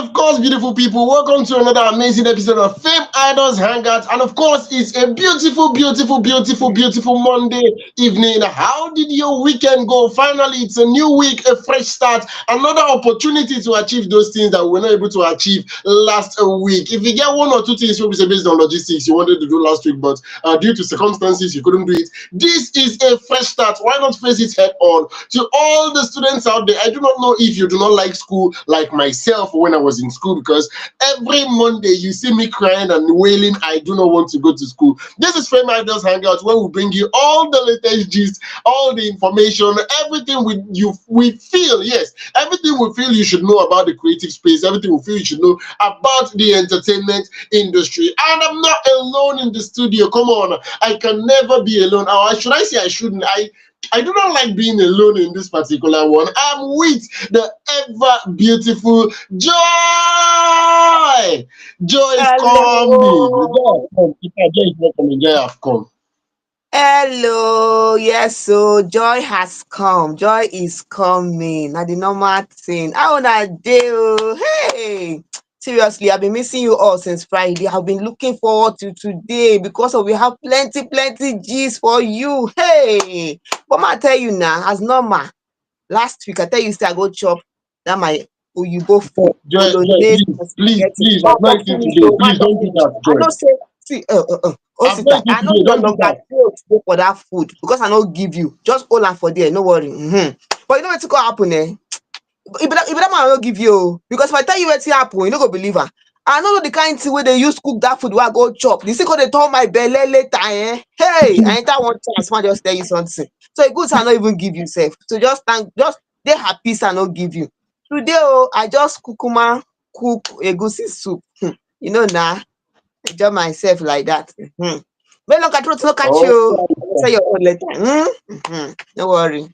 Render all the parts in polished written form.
of course, beautiful people, welcome to another amazing episode of FameIdols Hangout. And of course, it's a beautiful Monday evening. How did your weekend go? Finally, it's a new week, a fresh start, another opportunity to achieve those things that we were not able to achieve last week. If you get one or two things based on logistics you wanted to do last week, but due to circumstances you couldn't do it, this is a fresh start. Why not face it head on? To all the students out there, I do not know if you do not like school like myself when I was in school, because every Monday you see me crying and wailing, I do not want to go to school. This is FameIdols Hangout, where we bring you all the latest gist, all the information, everything we feel, yes, everything we feel you should know about the creative space, everything we feel you should know about the entertainment industry. And I'm not alone in the studio. Come on, I can never be alone. Or should I say I shouldn't? I do not like being alone in this particular one. I'm with the ever beautiful Joy. Joy is coming. Hello. Joy is not coming. Joy have come. Hello. Yes, so joy has come. Joy is coming. Now the normal thing. I wanna do. Hey. Seriously, I've been missing you all since Friday. I've been looking forward to today because we have plenty G's for you. Hey. But I tell you now, as normal, last week I tell you say I go chop that my Oyibo food, Joy, bolognese, please, Oh, I've not eaten finish, today. oh, Please don't do that, I know Joy. say, see, oh, I've not sister, eaten I know today. no Don't do longer that. go for that food because I don't give you. Just hold on for there, no worry. But you know what's going to happen, eh? If that man will give you, because if I tell you what's happen, you no go believe her. I don't know the kind of way they use cook that food where I go chop. This is they told my belly later, eh? Hey, I enter one chance, man, just tell you something. So it good I not even give you self. So just they happy I not give you. Today, oh, I just cook egusi soup. You know now, I enjoy myself like that. But look at look at Oh, you. I'll say your own later. No worry.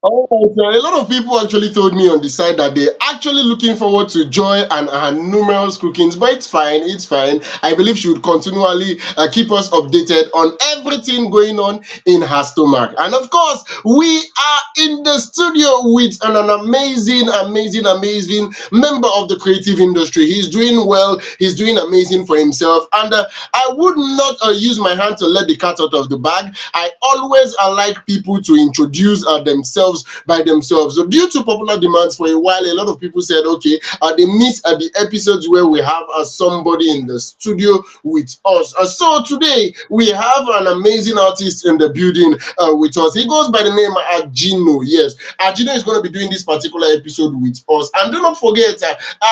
oh, so a lot of people actually told me on the side that they're actually looking forward to Joy and her numerous cookings, but it's fine, it's fine. I believe she would continually keep us updated on everything going on in her stomach. And of course, we are in the studio with an amazing member of the creative industry. He's doing well, he's doing amazing for himself, and I would not use my hand to let the cat out of the bag. I always like people to introduce themselves by themselves. So due to popular demands for a while, a lot of people said, okay, they miss the episodes where we have somebody in the studio with us. So today we have an amazing artist in the building with us. He goes by the name Ajino. Yes, Ajino is going to be doing this particular episode with us. And do not forget,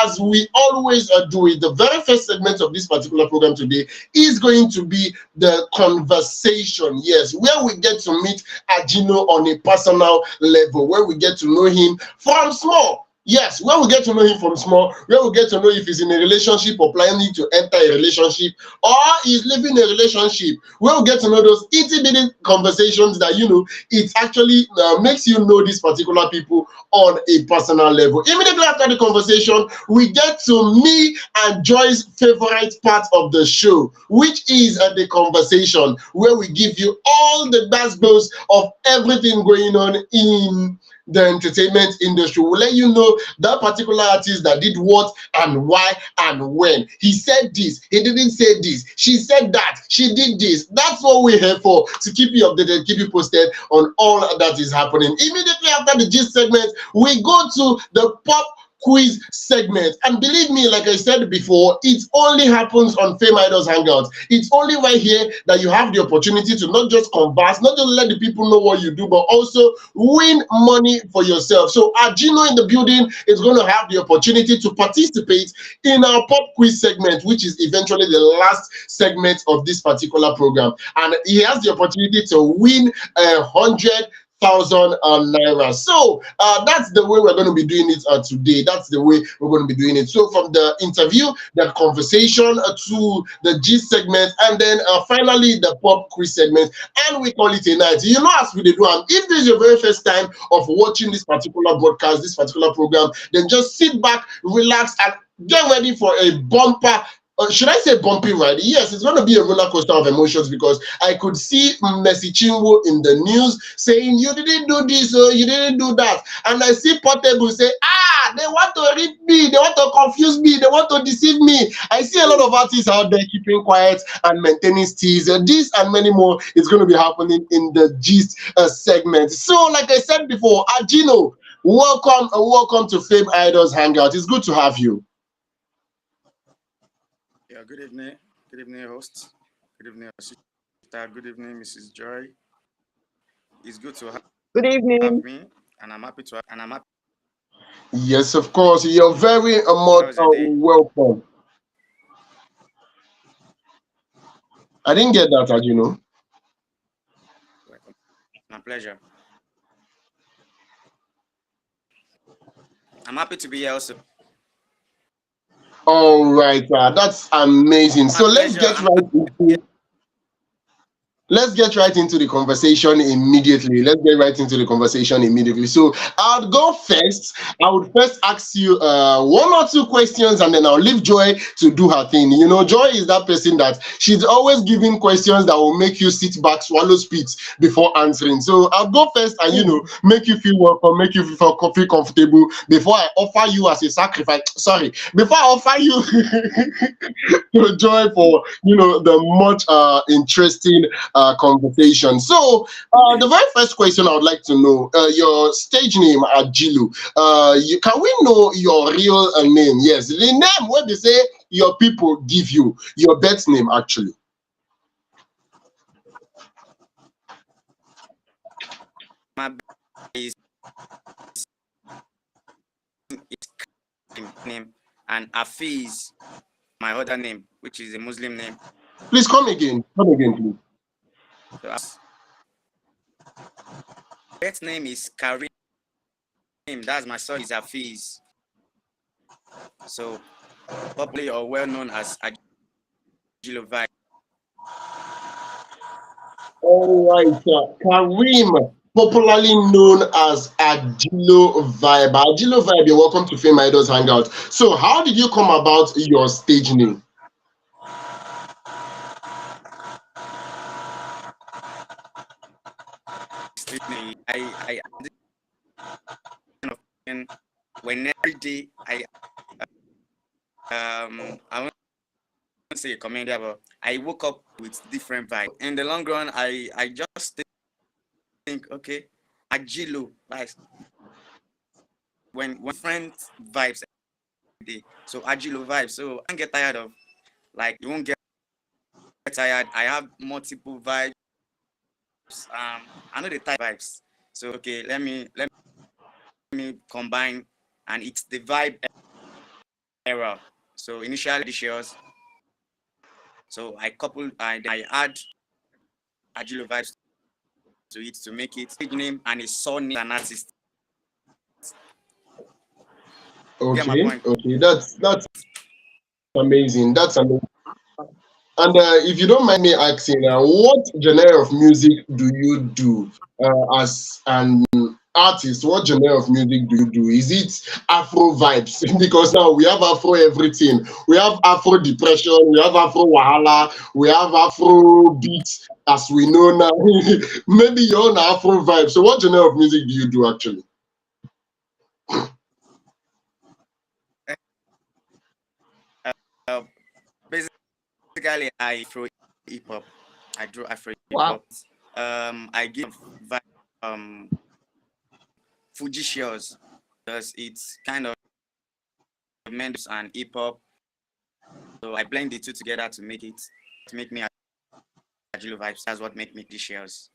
as we always do it, the very first segment of this particular program today is going to be the conversation. Yes, where we get to meet Ajino on a personal level, where we get to know him from small. Yes, where we get to know him from small, where we get to know if he's in a relationship or planning to enter a relationship, or he's living a relationship, where we get to know those itty-bitty conversations that, you know, it actually makes you know these particular people on a personal level. Immediately after the conversation, we get to me and Joy's favorite part of the show, which is the conversation, where we give you all the backbones of everything going on in the entertainment industry. We'll let you know that particular artist that did what and why and when. He said this, he didn't say this, she said that, she did this. That's what we're here for, to keep you updated, keep you posted on all that is happening. Immediately after the gist segment, we go to the pop quiz segment, and believe me, like I said before, it only happens on FameIdols Hangout. It's only right here that you have the opportunity to not just converse, not just let the people know what you do, but also win money for yourself. So Ajino in the building is going to have the opportunity to participate in our pop quiz segment, which is eventually the last segment of this particular program, and he has the opportunity to win 100,000 naira. So that's the way we're going to be doing it today. That's the way we're going to be doing it. So from the interview, the conversation to the gist segment, and then finally the pop quiz segment, and we call it a night. You know, as we do, if this is your very first time of watching this particular broadcast, this particular program, then just sit back, relax, and get ready for a bumper should I say bumpy ride? Yes, it's going to be a roller coaster of emotions because I could see Messi Chinwo in the news saying, you didn't do this, or you didn't do that. And I see Portable say, they want to read me, they want to confuse me, they want to deceive me. I see a lot of artists out there keeping quiet and maintaining steez. This and many more is going to be happening in the gist segment. So, like I said before, Agino, welcome to Fame Idols Hangout. It's good to have you. Yeah, good evening. Good evening, host. Good evening, sister. Good evening, Mrs. Joy. It's good to Good have evening. me, and I'm happy to have. And I'm happy. Yes, of course. You're very How much was your day? welcome. I didn't get that, Agino. Welcome. My pleasure. I'm happy to be here also. All right, that's amazing. My So pleasure. I'm let's get right into the conversation immediately. So I'll go first. I would first ask you one or two questions, and then I'll leave Joy to do her thing. You know, Joy is that person that she's always giving questions that will make you sit back, swallow spit before answering. So I'll go first, and make you feel welcome, make you feel comfortable before I offer you as a sacrifice. Sorry, before I offer you to Joy for the much interesting conversation. So, the very first question I would like to know, your stage name, Ajilu. Can we know your real name? Yes, the name what they say your people give you, your birth name actually. my is name and Afiz, my other name, which is a Muslim name. Please come again. Come again, please. So, birth name is Karim. That's my son is Afiz. So popularly or well known as Ajilo Vibe. All right, Karim, popularly known as Agilo Vibe. Agilo Vibe, you're welcome to Fame Idols Hangout. So, how did you come about your stage name? When every day I won't say a comedian, but I woke up with different vibes. In the long run, I just think, okay, Agilo, like when friend vibes every day. So Agilo vibes. So I don't get tired of, like, you won't get tired. I have multiple vibes. I know the type vibes. So okay, let me combine, and it's the vibe era. So initially this year's, so I add Agilo vibes to it to make it big name and a son name an artist. Get my Okay, point? okay, that's amazing. That's amazing. And if you don't mind me asking, what genre of music do you do as an artist? What genre of music do you do? Is it Afro vibes? Because now we have Afro everything. We have Afro depression. We have Afro wahala. We have Afro beats, as we know now. Maybe you're on Afro vibe. So, what genre of music do you do actually? Uh, Basically, I throw hip hop. I draw Afro hip Wow. hop. I give vibe, Fuji Shells because it's kind of men's and hip hop. So I blend the two together to make me Agilo vibes. That's what make me the shells.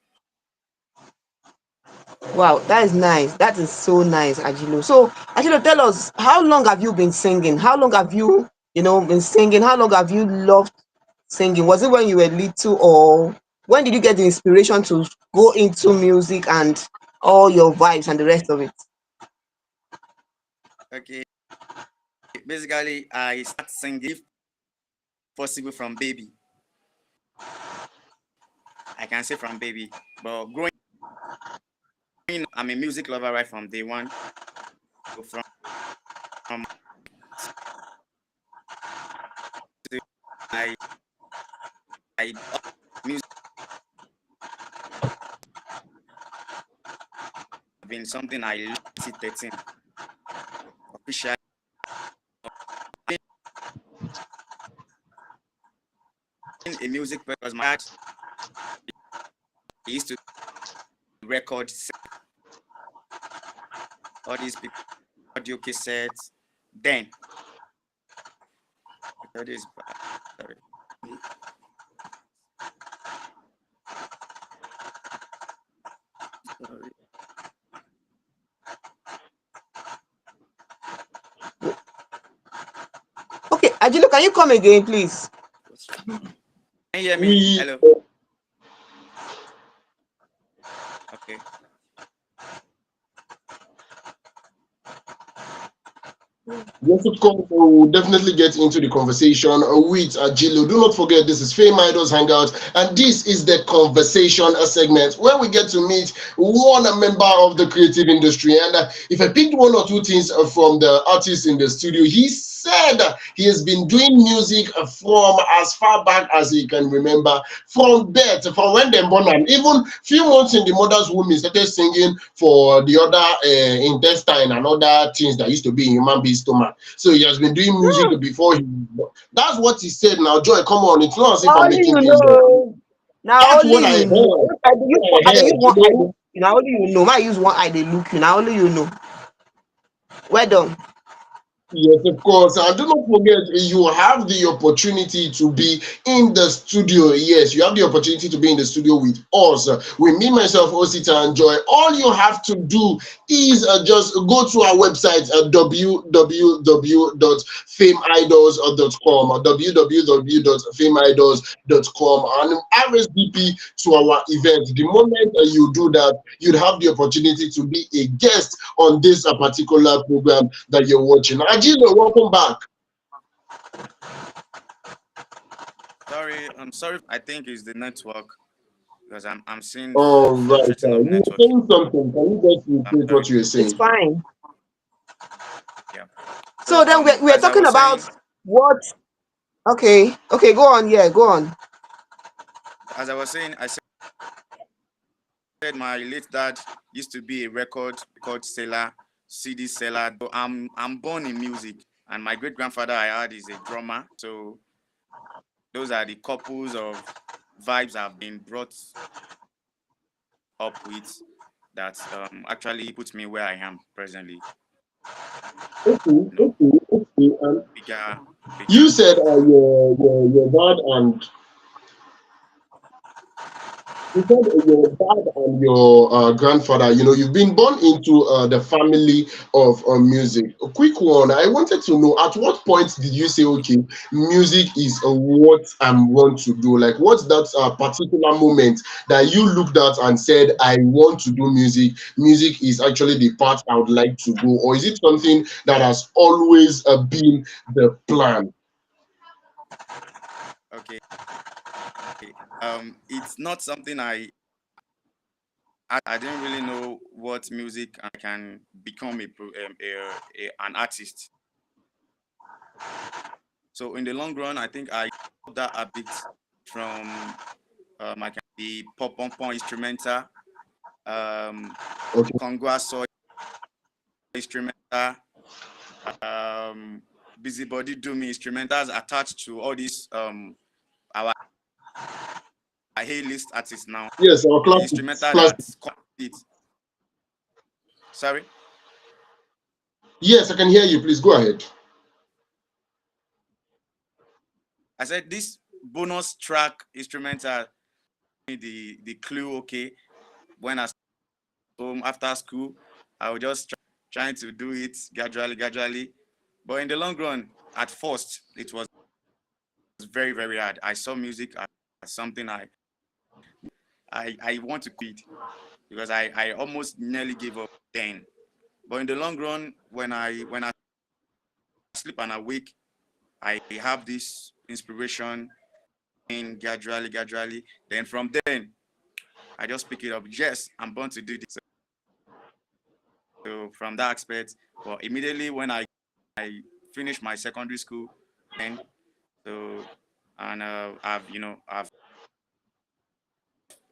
Wow, that is nice. That is so nice, Ajilo. So, Ajilo, tell us, how long have you been singing? How long have you, been singing? How long have you loved singing? Was it when you were little, or when did you get the inspiration to go into music and all your vibes and the rest of it? Okay, basically I start singing if possible from baby. I can say from baby, but growing up, I'm a music lover right from day one. So from I music been something I learned at 13 officially. Being a music because my dad used to record all these people audio cassettes. Then sorry. Sorry. Okay, Ajilo, can you come again, please? Can you hear me? Hello. Okay. Yes, of course, we'll definitely get into the conversation with Ajilo. Do not forget, this is FameIdols Hangout, and this is the conversation segment where we get to meet one member of the creative industry. And if I picked one or two things from the artist in the studio, he said he has been doing music from as far back as he can remember, from birth, from when they born, and even few months in the mother's womb, he started singing for the other intestine and other things that used to be in human being's stomach. So he has been doing music before he. That's what he said. Now, Joy, come on. It's not as if Now I'm only making you things up. know. Now That's only what I you heard. know. I dey use You one eye. know, Now only you know. I use one eye. They look you. Now only you know. Well done. yes, of course. And do not forget, you have the opportunity to be in the studio. Yes, you have the opportunity to be in the studio with us. With me, myself, Osita and Joy. All you have to do is just go to our website at www.fameidols.com or www.fameidols.com and RSVP to our event. The moment you do that, you'd have the opportunity to be a guest on this particular program that you're watching. Ajilo, welcome back. I'm sorry. I think it's the network because I'm seeing All right. fluctuating of You were network. saying something. Can you just I'm repeat sorry. what you were It's saying? fine. Yeah. So So then we're as I talking was about saying, what. Okay. Okay. Go on. Yeah. Go on. I said my late dad used to be a record seller, CD seller. So I'm born in music, and my great grandfather I had is a drummer. So those are the couples of vibes I've been brought up with that actually puts me where I am presently. Okay, You know, okay, okay. bigger, You bigger said things. your dad and you said your dad and your grandfather, you've been born into the family of music. A quick one. I wanted to know, at what point did you say, okay, music is what I'm want to do? Like, what's that particular moment that you looked at and said, I want to do music? Music is actually the part I would like to go. Or is it something that has always been the plan? Okay. It's not something I didn't really know what music I can become an artist. So in the long run, I think I got that a bit from I can be pop pom pom instrumental, Okay. Congo soul instrumental, um, busybody do me instrumentals attached to all these our A list artists now. Yes, our The classics. instrumental Classic. that complete. Sorry, Yes, I can hear you. Please go ahead. I said this bonus track instrumental. The clue. Okay, when I home after school, I was just trying to do it gradually. But in the long run, at first, it was very, very hard. I saw music as something I want to quit because I almost nearly gave up then. But in the long run, when I sleep and awake, I have this inspiration in gradually. Then from then, I just pick it up. Yes, I'm born to do this. So from that aspect, but immediately when I finished my secondary school, and so and I've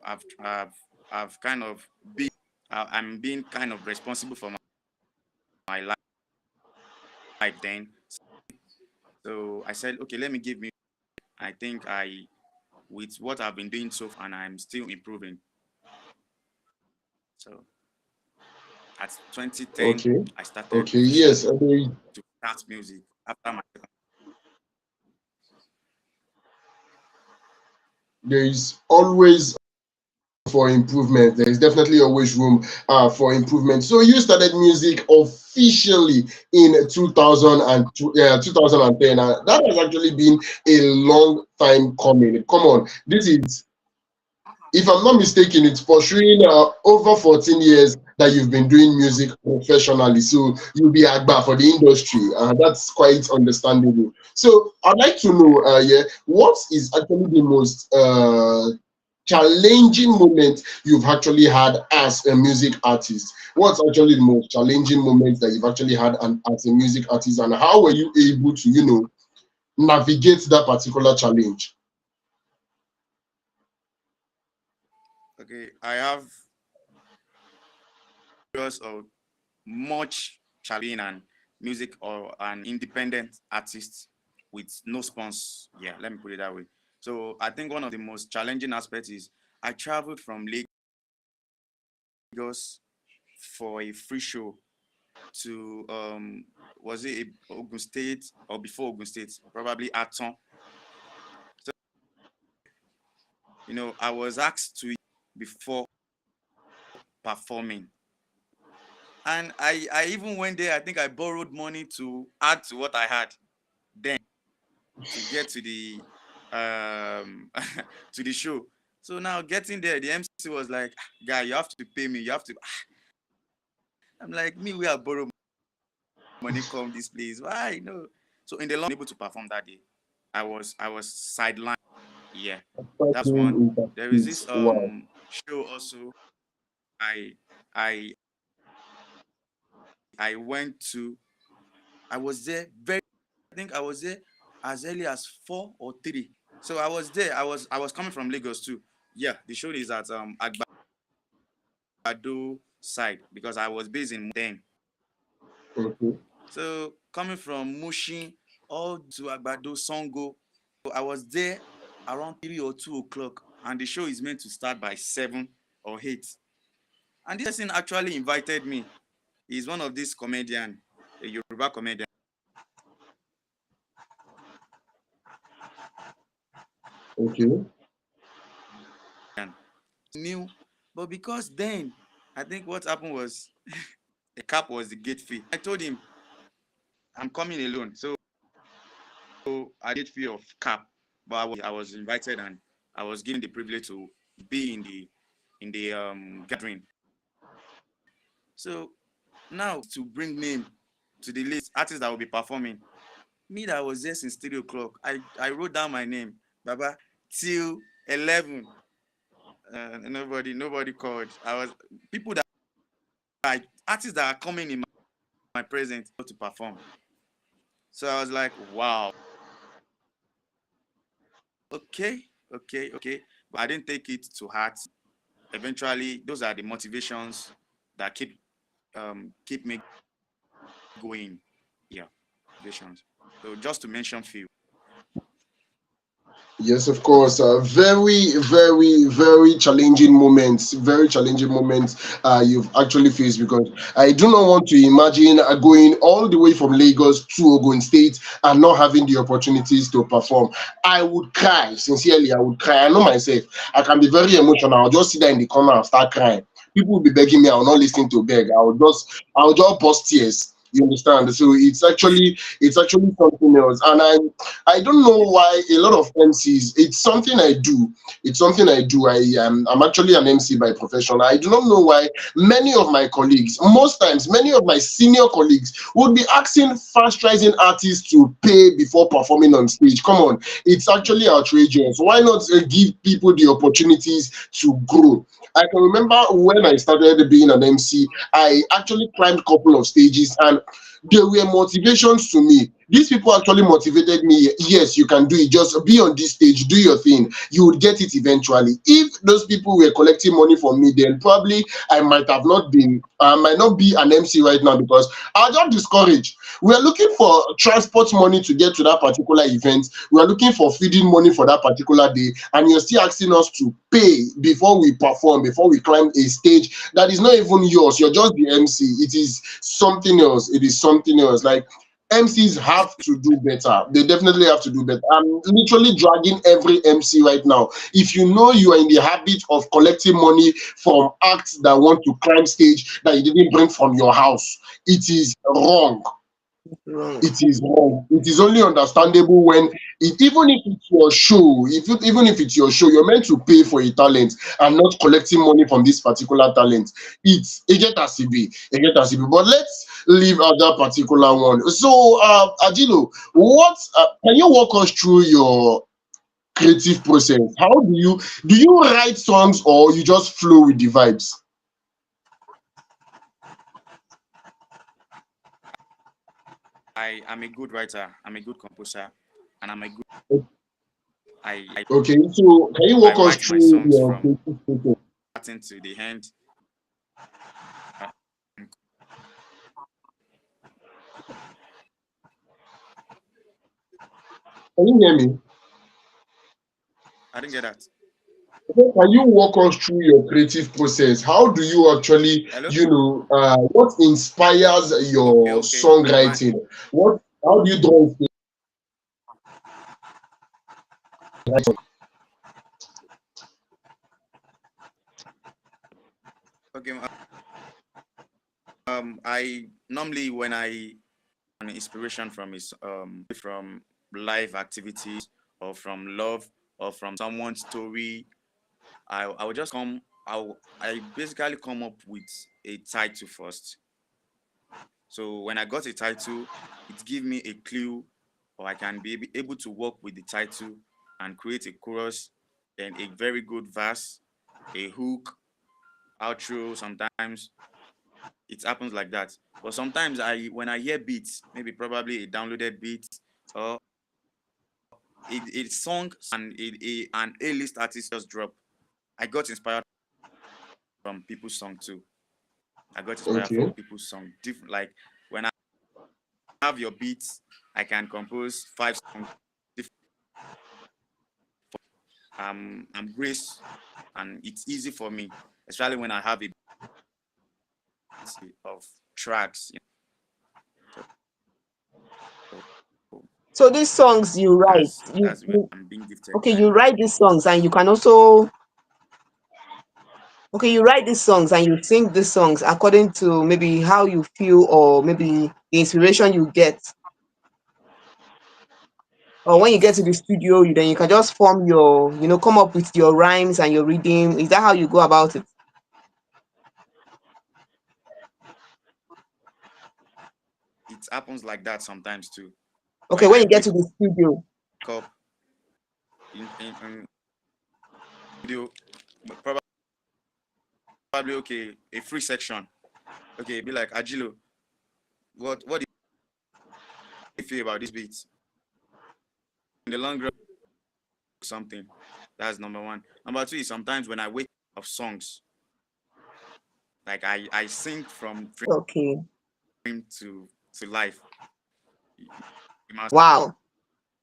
I've I've kind of been I'm being kind of responsible for my life then. So I said, okay, let me give me. I think with what I've been doing so far, and I'm still improving. So at 2010, Okay. I started Okay. Yes. officially I mean, to start music after my. there is always for improvement. There is definitely always room for improvement. So you started music officially in 2010. That has actually been a long time coming. Come on, this is, if I'm not mistaken, it's pursuing over 14 years that you've been doing music professionally. So you'll be Agba for the industry. That's quite understandable. So I'd like to know, yeah, what is actually the most challenging moment you've actually had as a music artist? What's actually the most challenging moment that you've actually had as a music artist, and how were you able to, navigate that particular challenge? Okay, I have years of much challenging and music or an independent artist with no sponsors. Yeah, let me put it that way. So I think one of the most challenging aspects is I traveled from Lagos for a free show to was it Ogun State or before Ogun State, probably Aton. So I was asked to before performing, and I even went there. I think I borrowed money to add to what I had then to get to the to the show. So now getting there, the MC was like, "Guy, you have to pay me. You have to." I'm like, "Me, we are borrow money come this place. Why no?" So in the long, able to perform that day, I was sidelined. Yeah, that's one. There is this Wow. show also. I I I went to. I was there very. I think I was there as early as 4 or 3. So I was there. I was coming from Lagos too. Yeah, the show is at Agbado side because I was based in then. Okay. So coming from Mushin all to Agbado Songo, I was there around 3 or 2 o'clock, and the show is meant to start by 7 or 8. And this person actually invited me. He's one of these comedian, a Yoruba comedian. Okay. New, but because then I think what happened was the cap was the gate fee. I told him I'm coming alone, so I did fee of cap, but I was invited and I was given the privilege to be in the gathering. So now to bring name to the list artists that will be performing. Me that was there since 3 o'clock. I wrote down my name, Baba, till 11. Nobody called. I was people that artists that are coming in my presence to perform. So I was like, wow, okay. But I didn't take it to heart. Eventually, those are the motivations that keep me going. Yeah, motivations. So just to mention few. Yes, of course. Very, very, very challenging moments. Very challenging moments you've actually faced, because I do not want to imagine going all the way from Lagos to Ogun State and not having the opportunities to perform. I would cry. Sincerely, I would cry. I know myself. I can be very emotional. I'll just sit there in the corner and start crying. People will be begging me. I will not listen to beg. I'll just burst tears. You understand? So it's actually something else, and I don't know why a lot of MCs. It's something I do. It's something I do. I'm actually an MC by profession. I do not know why many of my colleagues, most times, many of my senior colleagues would be asking fast rising artists to pay before performing on stage. Come on, it's actually outrageous. Why not give people the opportunities to grow? I can remember when I started being an MC, I actually climbed a couple of stages, and there were motivations to me. These people actually motivated me. Yes, you can do it. Just be on this stage, do your thing. You would get it eventually. If those people were collecting money from me, then probably I might have not been, I might not be an MC right now because I got discouraged. We are looking for transport money to get to that particular event. We are looking for feeding money for that particular day, and you're still asking us to pay before we perform, before we climb a stage that is not even yours. You're just the MC. It is something else. It is something else. Like, MCs have to do better. They definitely have to do better. I'm literally dragging every MC right now. If you know you are in the habit of collecting money from acts that want to climb stage that you didn't bring from your house, it is wrong. Wrong. It is wrong. It is only understandable when even if it's your show, even if it's your show, you're meant to pay for a talent and not collecting money from this particular talent. It's a get as it be, a get as it be. But let's leave out that particular one. So, Ajilo, what can you walk us through your creative process? How do you write songs or you just flow with the vibes? I am a good writer. I'm a good composer, and I'm a good. I Okay, so can you walk I us write my through songs your from creative process? starting to the end. Uh, Can you hear me? I didn't get that. Can you walk us through your creative process? How do you actually, Hello. what inspires Okay, your okay. My songwriting? How do you draw inspiration? okay. I normally when I an inspiration from is from live activities or from love or from someone's story. I will just come. I basically come up with a title first. So when I got a title, it gives me a clue, or I can be able to work with the title and create a chorus, then a very good verse, a hook, outro. Sometimes it happens like that. But sometimes when I hear beats, maybe probably a downloaded beat or a song and an A-list artist just drop, I got inspired from people's song too. I got inspired from Okay, people's song. Different, like when I have your beats, I can compose 5 songs. I'm Grace, and it's easy for me, especially when I have a beat of tracks. So So these songs you write, that's where I'm being gifted okay, by you God. write these songs and you can also okay, you write these songs and you sing these songs according to maybe how you feel or maybe the inspiration you get. Or when you get to Yes, the studio, you can just form your, come up with your rhymes and your rhythm. Is that how you go about it? it happens like that sometimes too. Okay, When when I you get wake to the studio. up in video, probably okay, a free section. Okay, be like Agilo, what do you feel about this beat? In the long run, something. That's number one. Number two is sometimes when I wake up of songs, like I sing from Okay. dream to life. It must Wow.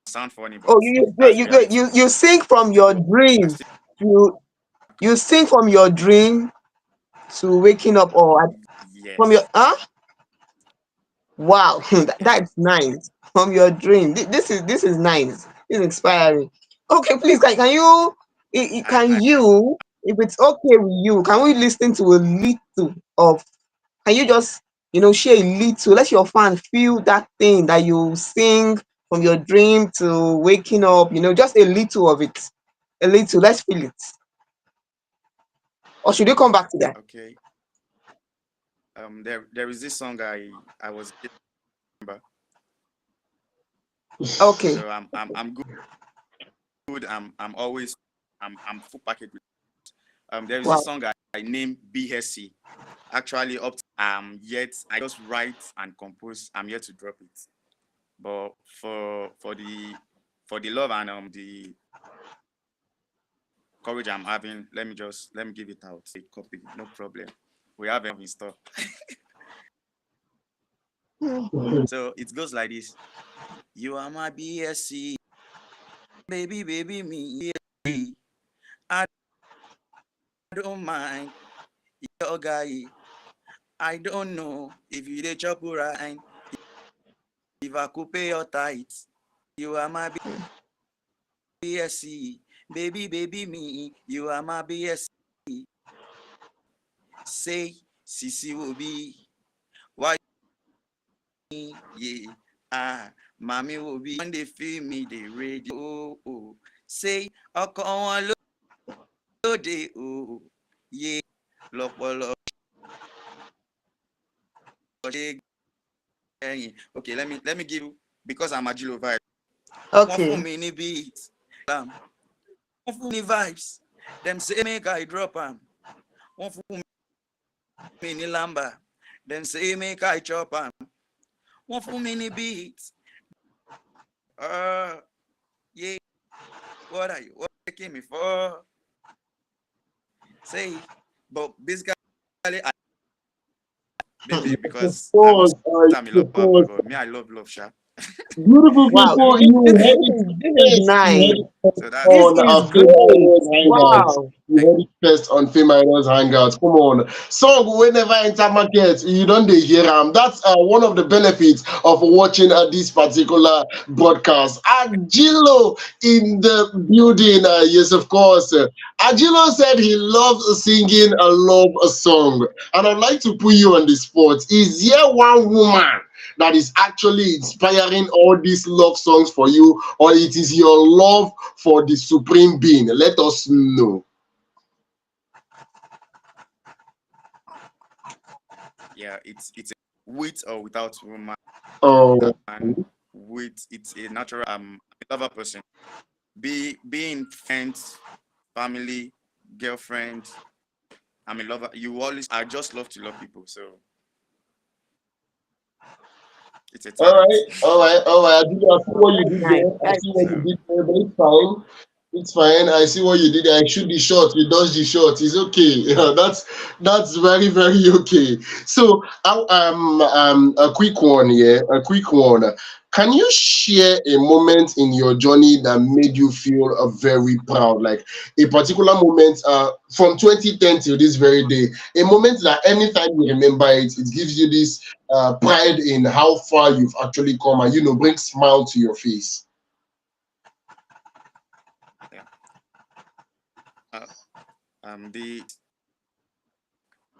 sound funny, Oh, but that's reality. you sing from your So I dream. still You you sing from your dream to waking up or from your yes, wow. yes. That's nice. From your dream. This is nice. It's inspiring. Okay, please can you I if it's okay with you, can we listen to a little of can you just share a little, let your fan feel that thing that you sing from your dream to waking up, just a little of it. A little, let's feel it. Or should you come back to that? okay. There is this song I was remember. Okay. So I'm good. I'm always I'm full package with. There is this Wow. song I named BSC. Actually, up to, yet I just write and compose. I'm yet to drop it. But for the love and the courage I'm having, let me give it out. A copy, no problem. We have it in stock. So it goes like this. You are my BSC, baby, baby, me. I don't mind your guy. I don't know if you dey chop right. If I could pay your tithes, you are my BSC, baby, baby, me. You are my BSC. Say, Sisi will be. Why? Yeah. Mommy will be. When they feel me, they radio. Oh. Say, I'll come on lóde. Oh. Yeah. Lọ́pọ̀lọpọ̀ ṣe ẹ̀yìn. Okay, let me give you, because I'm a Jilo vibe. Wọ́n fún Okay. mi ní beat. Wọ́n fún mi vibes. Them say make I drop am. Wọ́n fún mi ní lamba. Them say make I chop am. Wọ́n fún mi ní beat. Yeah. What are you taking me for? Say, but basically, maybe because I'm in love, but me, I love Sha. Beautiful Wow. people, This, you this, heard this it is this is first. You nice. heard it first So that's This on is our great. FameIdols Hangout. Wow. You heard it first on FameIdols Hangout. Come on. Song we never enter market. You don't dey hear them. That's one of the benefits of watching this particular broadcast. Agilo in the building. Yes, of course. Agilo said he loves singing a love song. And I'd like to put you on the spot. Is there one woman that is actually inspiring all these love songs for you, or it is your love for the supreme being? Let us know. yeah, it's with or without woman, Oh, and with it's a natural. A lover person. Being friends, family, girlfriend. I'm a lover. I just love to love people. So it's a all talent. right, all right, all right. I see what you That's did nice. there. I That's see what you So did there, but it's fine. It's fine. I see what you did there. I shoot the shot. You dodge the shot. It's okay. Yeah, that's very very okay. So, a quick one, yeah, a quick one. Can you share a moment in your journey that made you feel very proud, like a particular moment from 2010 till this very day, a moment that anytime you remember it, it gives you this pride in how far you've actually come, and bring smile to your face. yeah. Uh, the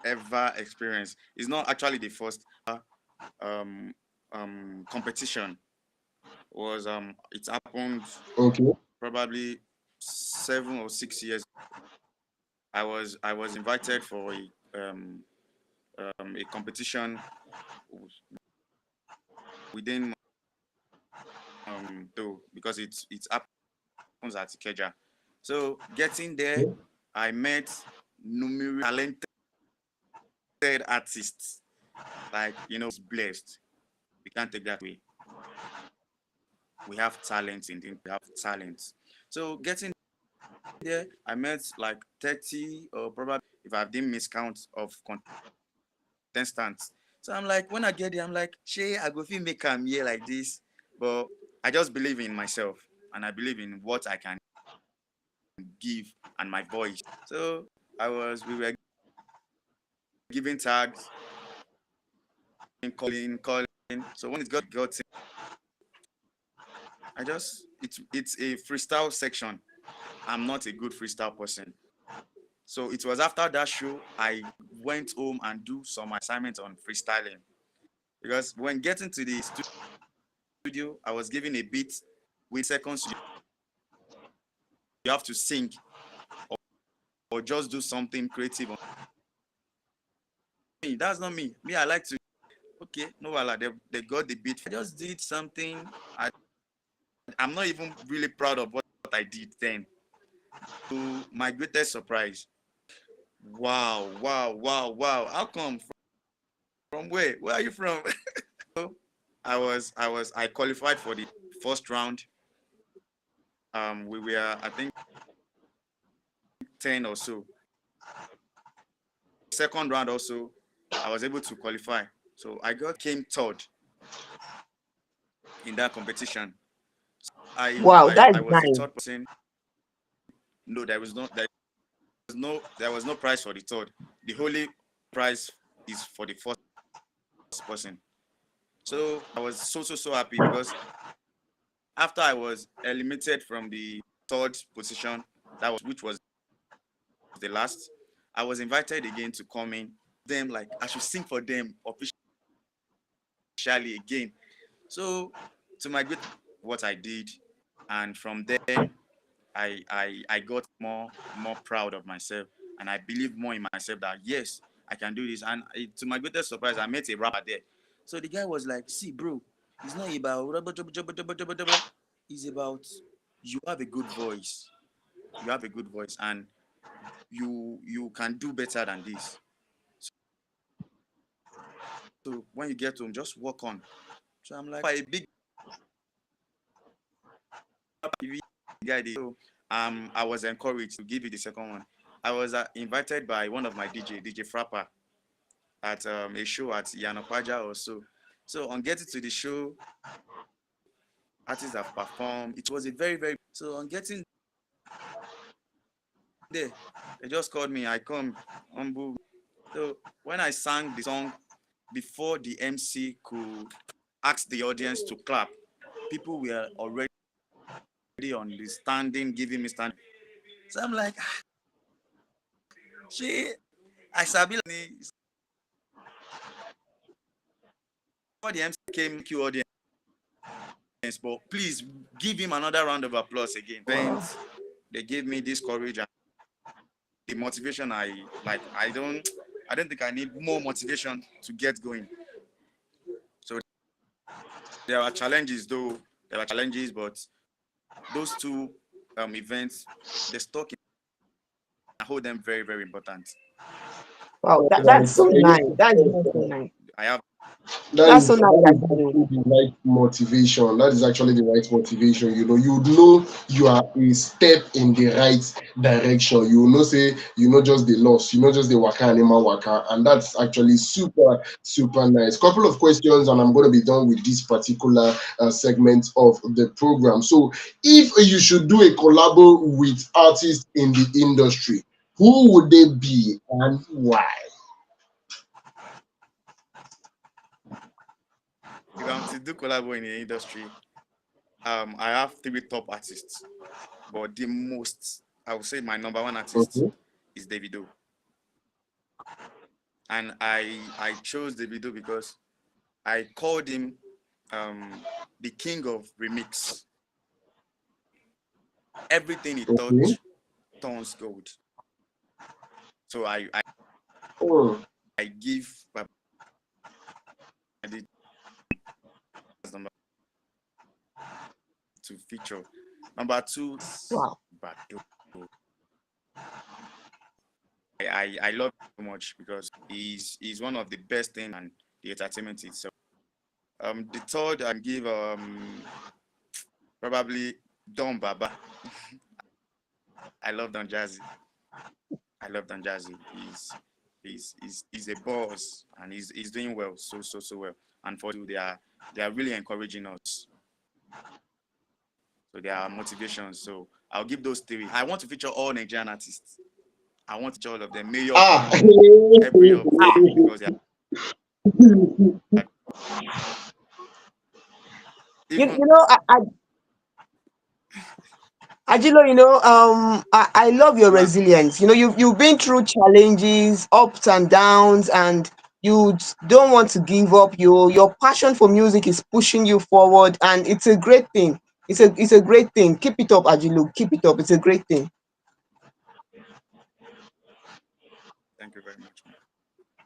ever experience is not actually the first um competition. Was it happened Okay. probably 7 or 6 years. I was invited for a competition within though, because it happens at Ikeja. So getting there, I met numerous talented artists. Like, it's blessed. We can't take that away. We have talents in things. We have talents. So getting there, I met like 30, or probably, if I didn't miscount, of contestants. So I'm like, when I get there, I'm like, Shay, I go feel make am here like this. But I just believe in myself, and I believe in what I can give and my voice. So we were giving tags, and calling. So when it got in, it's a freestyle section. I'm not a good freestyle person. So it was after that show I went home and do some assignments on freestyling, because when getting to the studio, I was given a beat with seconds. You have to sing, or just do something creative. That's not me. Me, I like to. Okay, no, wala, they got the beat. I just did something. I'm not even really proud of what I did then. To my greatest surprise, wow, wow, wow, wow. How come? From where? Where are you from? I qualified for the first round. We were, I think, 10 or so. Second round also, I was able to qualify. So came third in that competition. Wow, that's I was the nice. third person. No, there was no prize for the third. The only prize is for the first person. So I was so happy because after I was eliminated from the third position, which was the last, I was invited again to come in. Them like I should sing for them officially again. So to my great what I did, and from then I got more proud of myself, and I believe more in myself that yes, I can do this. And to my greatest surprise, I met a rapper there. So the guy was like, "See, bro, it's not about it's about you have a good voice. You have a good voice, and you can do better than this. So when you get home, just work on." So I'm like, a big guy. So I was encouraged to give you the second one. I was invited by one of my DJ Frapper, at a show at Yanokwaja or so. So on getting to the show, artists have performed. It was a very so on getting there, they just called me. I come humble. So when I sang the song before the MC could ask the audience to clap, people were already on the standing, giving me stand. So I'm like, she, I sabi before the MC came, Q audience, but please give him another round of applause again. Then they gave me this courage and the motivation. I like. I don't think I need more motivation to get going. So there are challenges, though. There are challenges, but those two events, the stock, I hold them very important. Wow, that's Right. so nice. That's really so nice. I have. That's so nice, That is actually. actually the right motivation. That is actually the right motivation. You know you are a step in the right direction. You know, say just the loss. You know just the waka animal waka, and that's actually super nice. Couple of questions, and I'm going to be done with this particular segment of the program. So, if you should do a collabo with artists in the industry, who would they be and why? If I'm to do collabo in the industry, I have three top artists, but the most, I would say, my number one artist Okay. is Davido, and I chose Davido because I called him the king of remix. Everything he Okay. touched turns gold. So Oh. I give Baba number to feature. Number two is Wow. Bado. I love him so much because he's one of the best in and the entertainment itself. The third I give probably Don Baba. I love Don Jazzy. I love Don Jazzy. He's a boss and he's doing well, so well. And for you, they are really encouraging us. So there are motivations. So I'll give those three. I want to feature all Nigerian artists. I want to feature all of them. Mayor Ah. Khan, every of them, because they are even You know, Ajilo, I love your ma, resilience. You've been through challenges, ups and downs, and don't want to give up. Your passion for music is pushing you forward, and it's a great thing. It's a great thing. Keep it up, Ajilo. Keep it up. It's a great thing. thank you very much, ma.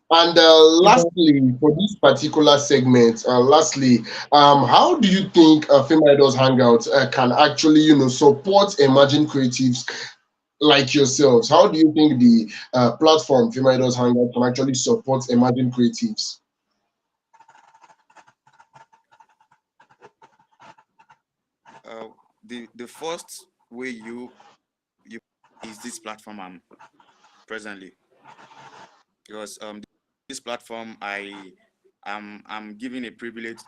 And You've lastly, for this particular segment, how do you think FameIdols Hangout can actually, support emerging creatives like yourselves? How do you think the platform FameIdols Hangout can actually support emerging creatives? the first way you is this platform I'm presently, because this platform I'm given a privilege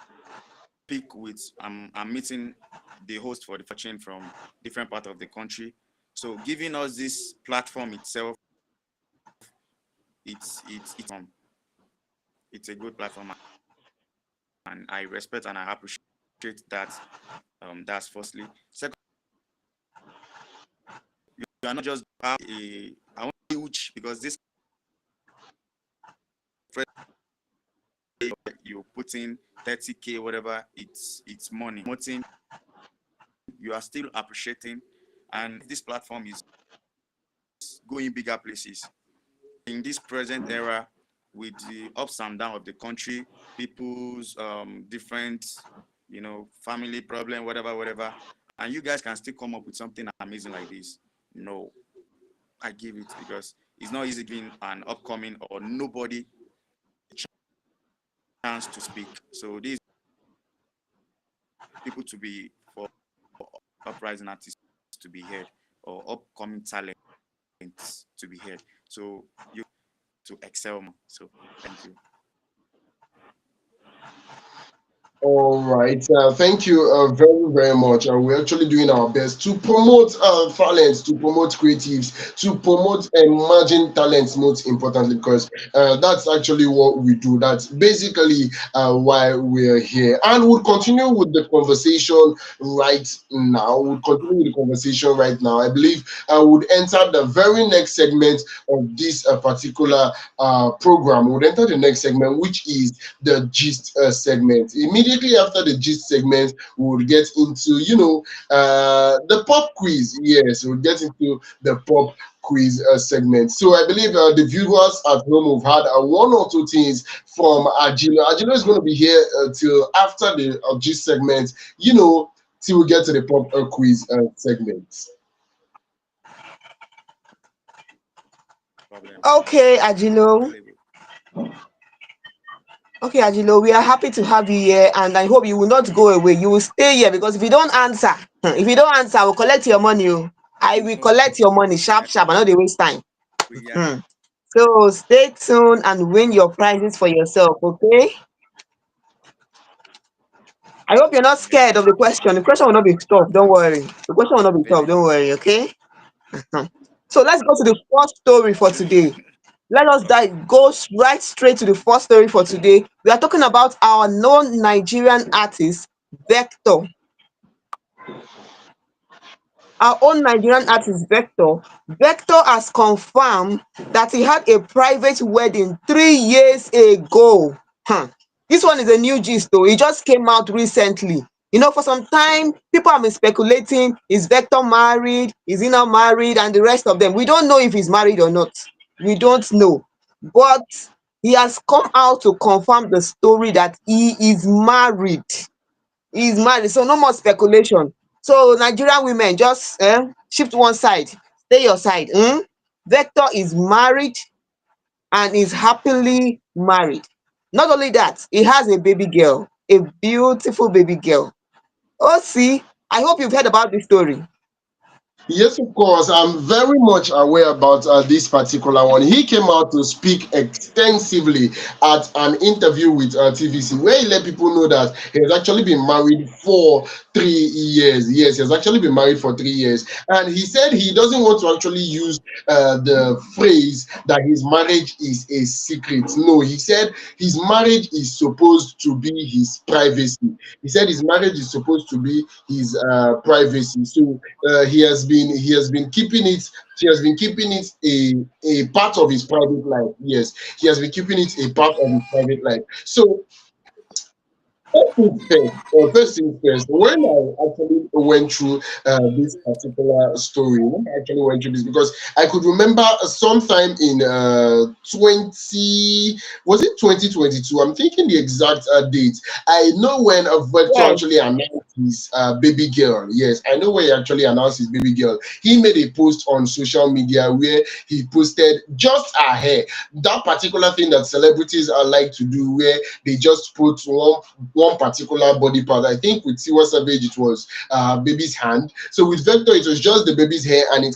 speak with. I'm meeting the host for the chain from different part of the country. So giving us this platform itself, it's it's a good platform, and I respect and I appreciate that. That's firstly. Second, you are not just a I want huge, because this you put in 30K whatever, it's money. Promoting, you are still appreciating, and this platform is going bigger places in this present era with the ups and downs of the country, people's different, family problem, whatever, and you guys can still come up with something amazing like this. No, I give it, because it's not easy giving an upcoming or nobody a chance to speak. So these people to be for uprising artists to be heard, or upcoming talents to be heard. So you to excel more. So thank you. All right. Thank you very, very much. We're actually doing our best to promote talents, to promote creatives, to promote emerging talents, most importantly, because that's actually what we do. That's basically why we're here. And we'll continue with the conversation right now. We'll continue with the conversation right now. I believe I would enter the very next segment of this particular program. We'll enter the next segment, which is the gist segment. Immediately after the gist segment, we will get into, the pop quiz. Yes, we'll get into the pop quiz segment. So I believe the viewers at home have had one or two things from Ajino. Ajino is going to be here till after the gist segment, till we get to the pop quiz segment. Problem. Okay, Ajilo. Available. Okay, Ajilo, we are happy to have you here, and I hope you will not go away. You will stay here, because if you don't answer, I will collect your money. Oh. I will No, collect your money we sharp, are, sharp. I know they waste time. we are Hmm. So stay tuned and win your prizes for yourself. Okay. I hope you're not yes, scared of the question. The question will not be tough. Don't worry. The question will not be tough. Don't available. worry. Okay. Hmm. So let's go to the first story for today. Let us go right straight to the first story for today. We are talking about our known Nigerian artist, Vector. Our own Nigerian artist, Vector. Vector has confirmed that he had a private wedding 3 years ago. This one is a new gist though. It just came out recently. For some time, people have been speculating, is Vector married? Is he not married? And the rest of them. We don't know if he's married or not. We don't know. But he has come out to confirm the story that he is married. He is married. So no more speculation. So Nigerian women, just shift one side. Stay your side. Vector is married and is happily married. Not only that, he has a baby girl, a beautiful baby girl. Oh, see, I hope you've heard about this story. Yes, of course. I'm very much aware about this particular one. He came out to speak extensively at an interview with TVC, where he let people know that he has actually been married for 3 years. Yes, he has actually been married for 3 years. And he said he doesn't want to actually use the phrase that his marriage is a secret. No, he said his marriage is supposed to be his privacy. He said his marriage is supposed to be his privacy. So he has been keeping it. He has been keeping it a part of his private life. Yes, he has been keeping it a part of his private life. So first things first, when I actually went through this particular story, when I actually went through this, because I could remember sometime in 20, was it 2022? I'm thinking the exact date. I know when Vector Yes, actually announced his baby girl. Yes, I know where he actually announced his baby girl. He made a post on social media where he posted just her hair. That particular thing that celebrities are like to do, where they just put one particular body part. I think with Tiwa Savage it was baby's hand. So with Vector it was just the baby's hair, and he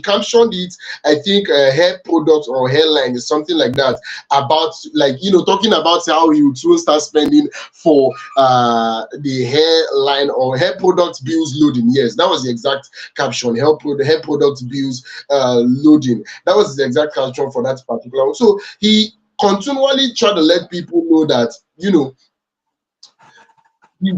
captioned it. I think hair product or hairline is something like that, about like talking about how he would soon start spending for the hairline or hair product bills loading. Yes, that was the exact caption. Hair product bills loading. That was the exact caption for that particular one. So he continually tried to let people know that his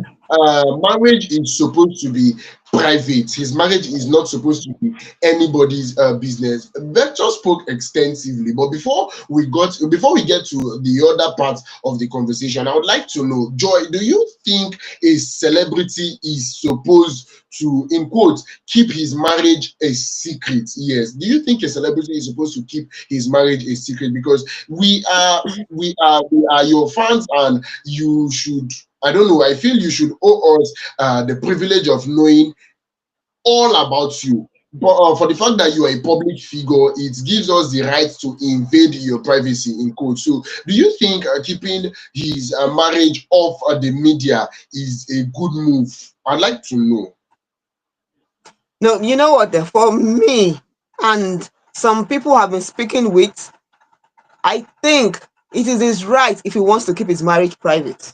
marriage is supposed to be private. His marriage is not supposed to be anybody's business. Vector spoke extensively, but before we get to the other part of the conversation, I would like to know, Joy, do you think a celebrity is supposed to, in quotes, keep his marriage a secret? Yes. Do you think a celebrity is supposed to keep his marriage a secret? Because we are your fans, and you should, I don't know, I feel you should owe us the privilege of knowing all about you. But for the fact that you are a public figure, it gives us the right to invade your privacy, in quotes. So, do you think keeping his marriage off the media is a good move? I'd like to know. No, you know what? For me, and some people have been speaking with, I think it is his right if he wants to keep his marriage private.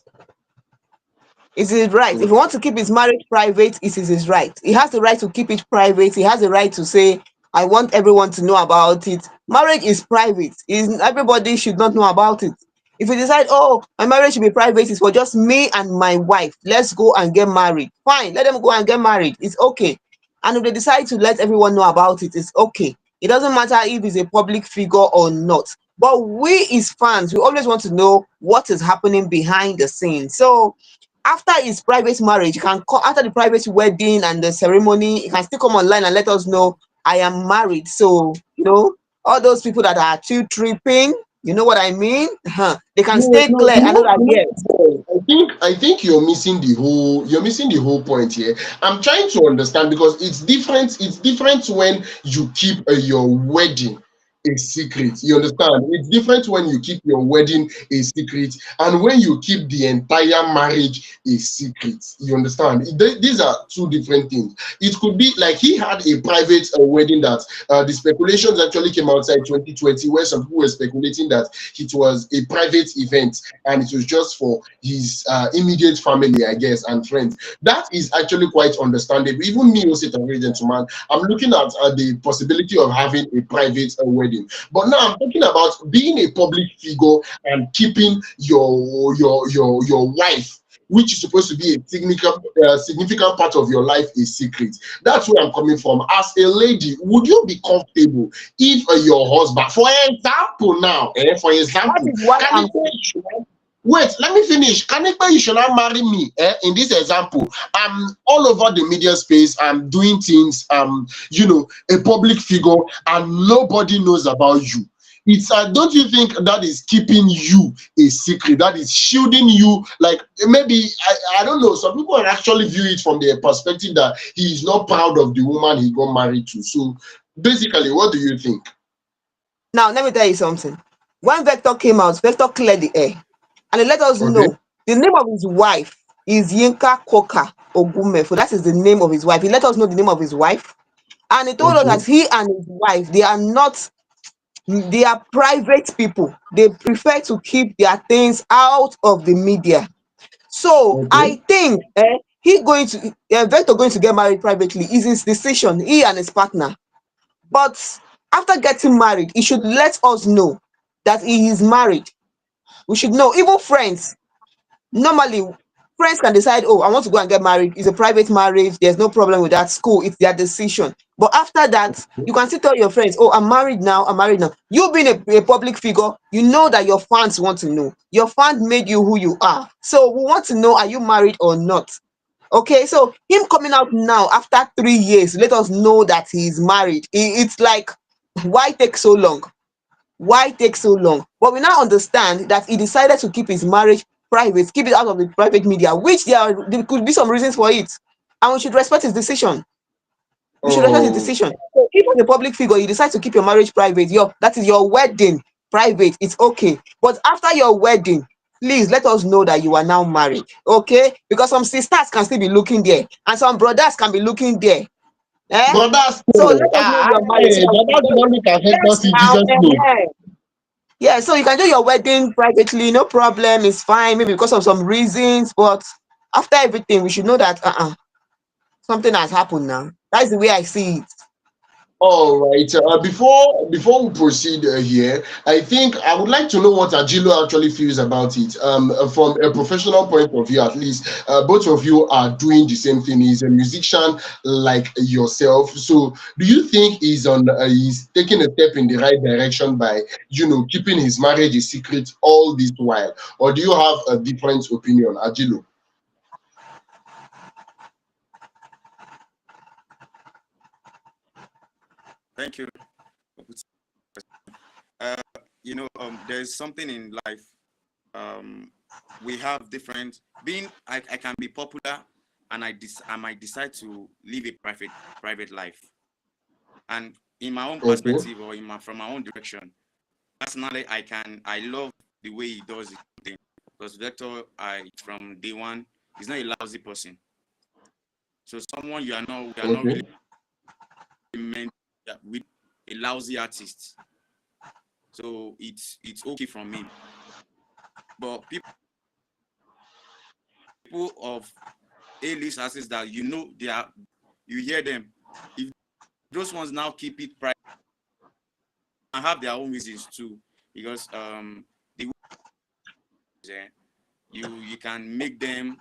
It is his right. If he wants to keep his marriage private, it is his right. He has the right to keep it private. He has the right to say, I want everyone to know about it. Marriage is private. Everybody should not know about it. If you decide, oh, my marriage should be private, it's for just me and my wife, let's go and get married. Fine, let them go and get married. It's okay. And if they decide to let everyone know about it, it's okay. It doesn't matter if he's a public figure or not. But we, as fans, we always want to know what is happening behind the scenes. So after his private marriage, after the private wedding and the ceremony, he can still come online and let us know, I am married. So, all those people that are too tripping, you know what I mean? They can No, stay no, clear. I know that, yes. I think you're missing the whole point here. I'm trying to understand, because it's different. It's different when you keep your wedding a secret. You understand? It's different when you keep your wedding a secret, and when you keep the entire marriage a secret. You understand? These are two different things. It could be like he had a private wedding that the speculations actually came outside 2020, where some people were speculating that it was a private event and it was just for his immediate family, I guess, and friends. That is actually quite understandable. Even me, who sit a gentleman, I'm looking at the possibility of having a private wedding. But now I'm talking about being a public figure and keeping your wife, which is supposed to be a significant part of your life, a secret. That's where I'm coming from. As a lady, would you be comfortable if your husband, for example, now, for That example, is what can I'm it wait, let me finish. Kanikpa, you should not marry me. In this example, I'm all over the media space. I'm doing things. A public figure, and nobody knows about you. It's don't you think that is keeping you a secret? That is shielding you. Like, maybe I don't know. Some people actually view it from the perspective that he is not proud of the woman he got married to. So basically, what do you think? Now, let me tell you something. When Vector came out, Vector cleared the air and he let us Okay. know the name of his wife is Yinka Koka Ogumefo. That is the name of his wife. He let us know the name of his wife, and he told us Okay. that he and his wife, they are private people. They prefer to keep their things out of the media. So Okay. I think Vector going to get married privately is his decision, he and his partner. But after getting married, he should let us know that he is married. We should know. Even friends, normally friends can decide, oh, I want to go and get married. It's a private marriage. There's no problem with that. School, it's their decision. But after that, you can still tell your friends, oh, I'm married now. I'm married now. You being a public figure, you know that your fans want to know. Your fans made you who you are. So we want to know, are you married or not? Okay, so him coming out now after 3 years, let us know that he's married. It's like, why take so long? Why take so long? But we now understand that he decided to keep his marriage private, keep it out of the private media, which there could be some reasons for it, and we should respect his decision. We should respect his Oh, decision. So if as a public figure you decide to keep your marriage private, that is your wedding private, it's okay. But after your wedding, please let us know that you are now married, okay? Because some sisters can still be looking there, and some brothers can be looking there. Eh? but that's So let us know you are married. So but that's one that can help yes, us in now, Jesus' name. yeah, so you can do your wedding privately, no problem, it's fine, maybe because of some reasons, but after everything, we should know that something has happened now. That's the way I see it. All right. Before we proceed here, I think I would like to know what Ajilo actually feels about it. From a professional point of view, at least, both of you are doing the same thing. He's a musician like yourself. So, do you think he's taking a step in the right direction by keeping his marriage a secret all this while, or do you have a different opinion, Ajilo? Thank you. Uh, there's something in life. Um, we have different. I can be popular, and I might decide to live a private life. And in my own Okay. perspective, or from my own direction, personally, I love the way he does it thing. Because Vector, from day one, he's not a lousy person. So someone we are not Okay. really meant with a lousy artist. So it's okay from me. But people of A-list artists that you hear them. If those ones now keep it private and have their own reasons too, because the you can make them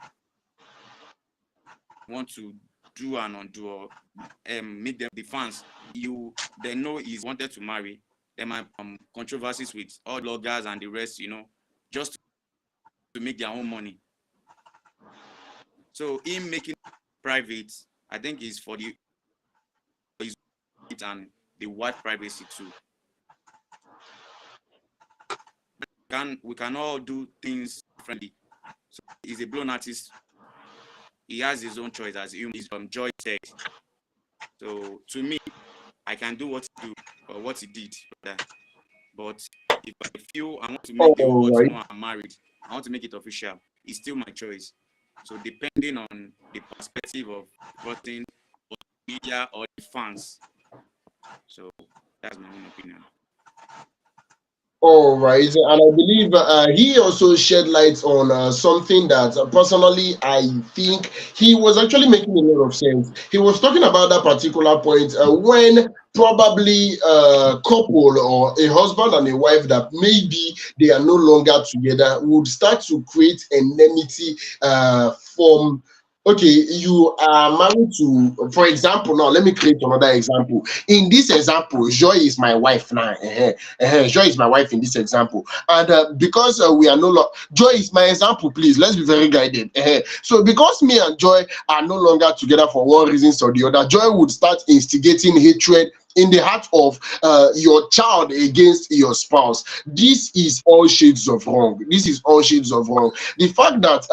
want to do and undo, or make them the fans they know he's wanted to marry. There might controversies with all bloggers and the rest, just to make their own money. So him making private, I think is for his and the wife privacy too. We can all do things differently. So he's a blown artist. He has his own choice as his Joy said. So to me, I can do what he do or what he did. But if I feel I want to make the whole All world to right. know I'm married, I want to make it official, it's still my choice. So depending on the perspective of the person, or the media, or the fans. So that's my own opinion. All right, and I believe he also shed light on something that personally I think he was actually making a lot of sense. He was talking about that particular point when probably a couple or a husband and a wife that maybe they are no longer together would start to create enmity from. Okay, you are married to, for example, now let me create another example. In this example, Joy is my wife now. Joy is my wife in this example, and because we are no longer, Joy is my example, please let's be very guided. So because me and Joy are no longer together for one reason or the other, Joy would start instigating hatred in the heart of your child against your spouse. This is all shades of wrong. This is all shades of wrong. The fact that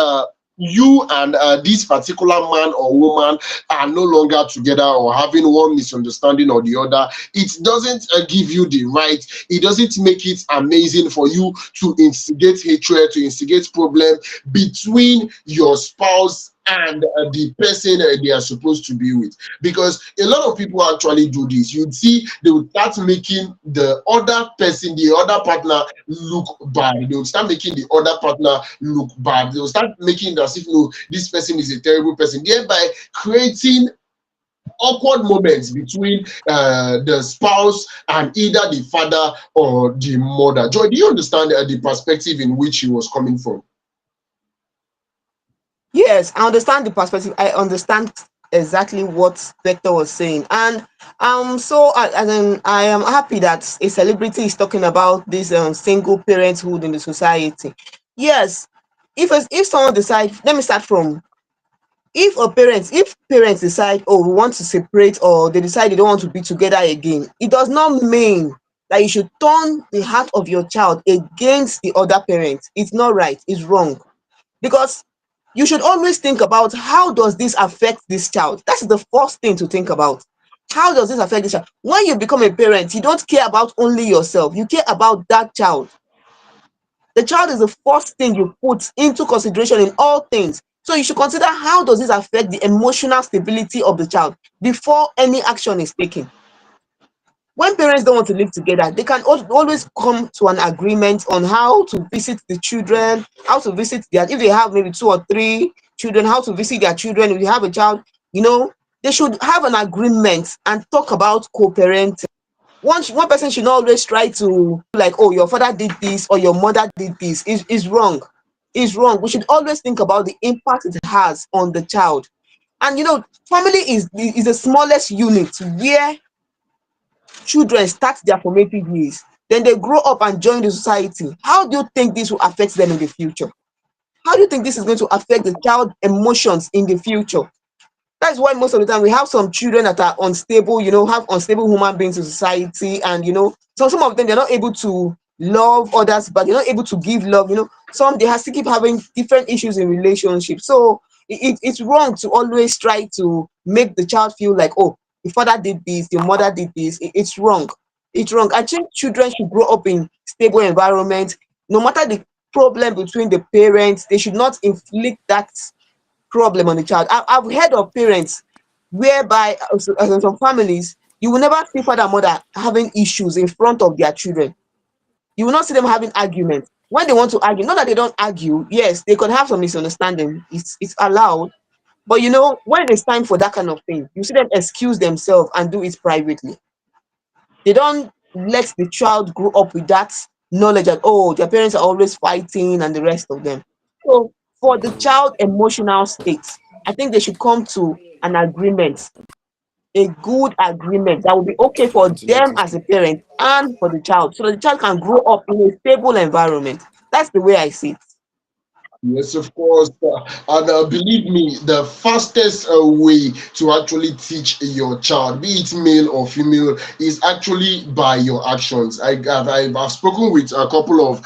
you and this particular man or woman are no longer together or having one misunderstanding or the other, it doesn't give you the right, it doesn't make it amazing for you to instigate hatred, to instigate problem between your spouse and the person they are supposed to be with. Because a lot of people actually do this. You'd see they would start making the other person, the other partner, look bad. They will start making the other partner look bad. They will start making it as if no, this person is a terrible person, thereby creating awkward moments between the spouse and either the father or the mother. Joy, do you understand the perspective in which he was coming from? Yes, I understand the perspective. I understand exactly what Vector was saying, and I am happy that a celebrity is talking about this single parenthood in the society. Yes, if someone decides, let me start from, if parents decide, oh, we want to separate, or they decide they don't want to be together again, it does not mean that you should turn the heart of your child against the other parent. It's not right, it's wrong. because you should always think about how does this affect this child. That's the first thing to think about. How does this affect this child? When you become a parent, you don't care about only yourself, you care about that child. The child is the first thing you put into consideration in all things. So you should consider how does this affect the emotional stability of the child before any action is taken. When parents don't want to live together, they can always come to an agreement on how to visit the children, how to visit their, if they have maybe 2 or 3 children, how to visit their children. If you have a child, they should have an agreement and talk about co-parenting. One person should not always try to like, oh, your father did this or your mother did this. Is wrong. Is wrong. We should always think about the impact it has on the child. And family is the smallest unit where children start their formative years. Then they grow up and join the society. How do you think this will affect them in the future? How do you think this is going to affect the child emotions in the future? That's why most of the time we have some children that are unstable, have unstable human beings in society, and so some of them they're not able to love others, but they're not able to give love. Some they have to keep having different issues in relationships. So it's wrong to always try to make the child feel like, oh, your father did this, your mother did this. It's wrong. It's wrong. I think children should grow up in stable environment. No matter the problem between the parents, they should not inflict that problem on the child. I've heard of parents whereby in some families you will never see father and mother having issues in front of their children. You will not see them having arguments. When they want to argue, not that they don't argue, yes, they could have some misunderstanding. It's allowed. But when it's time for that kind of thing, you see them excuse themselves and do it privately. They don't let the child grow up with that knowledge that, oh, their parents are always fighting and the rest of them. So for the child emotional state, I think they should come to an agreement, a good agreement that will be okay for Continue them to as a parent and for the child, so that the child can grow up in a stable environment. That's the way I see it. Yes, of course. And believe me, the fastest way to actually teach your child, be it male or female, is actually by your actions. I've spoken with a couple of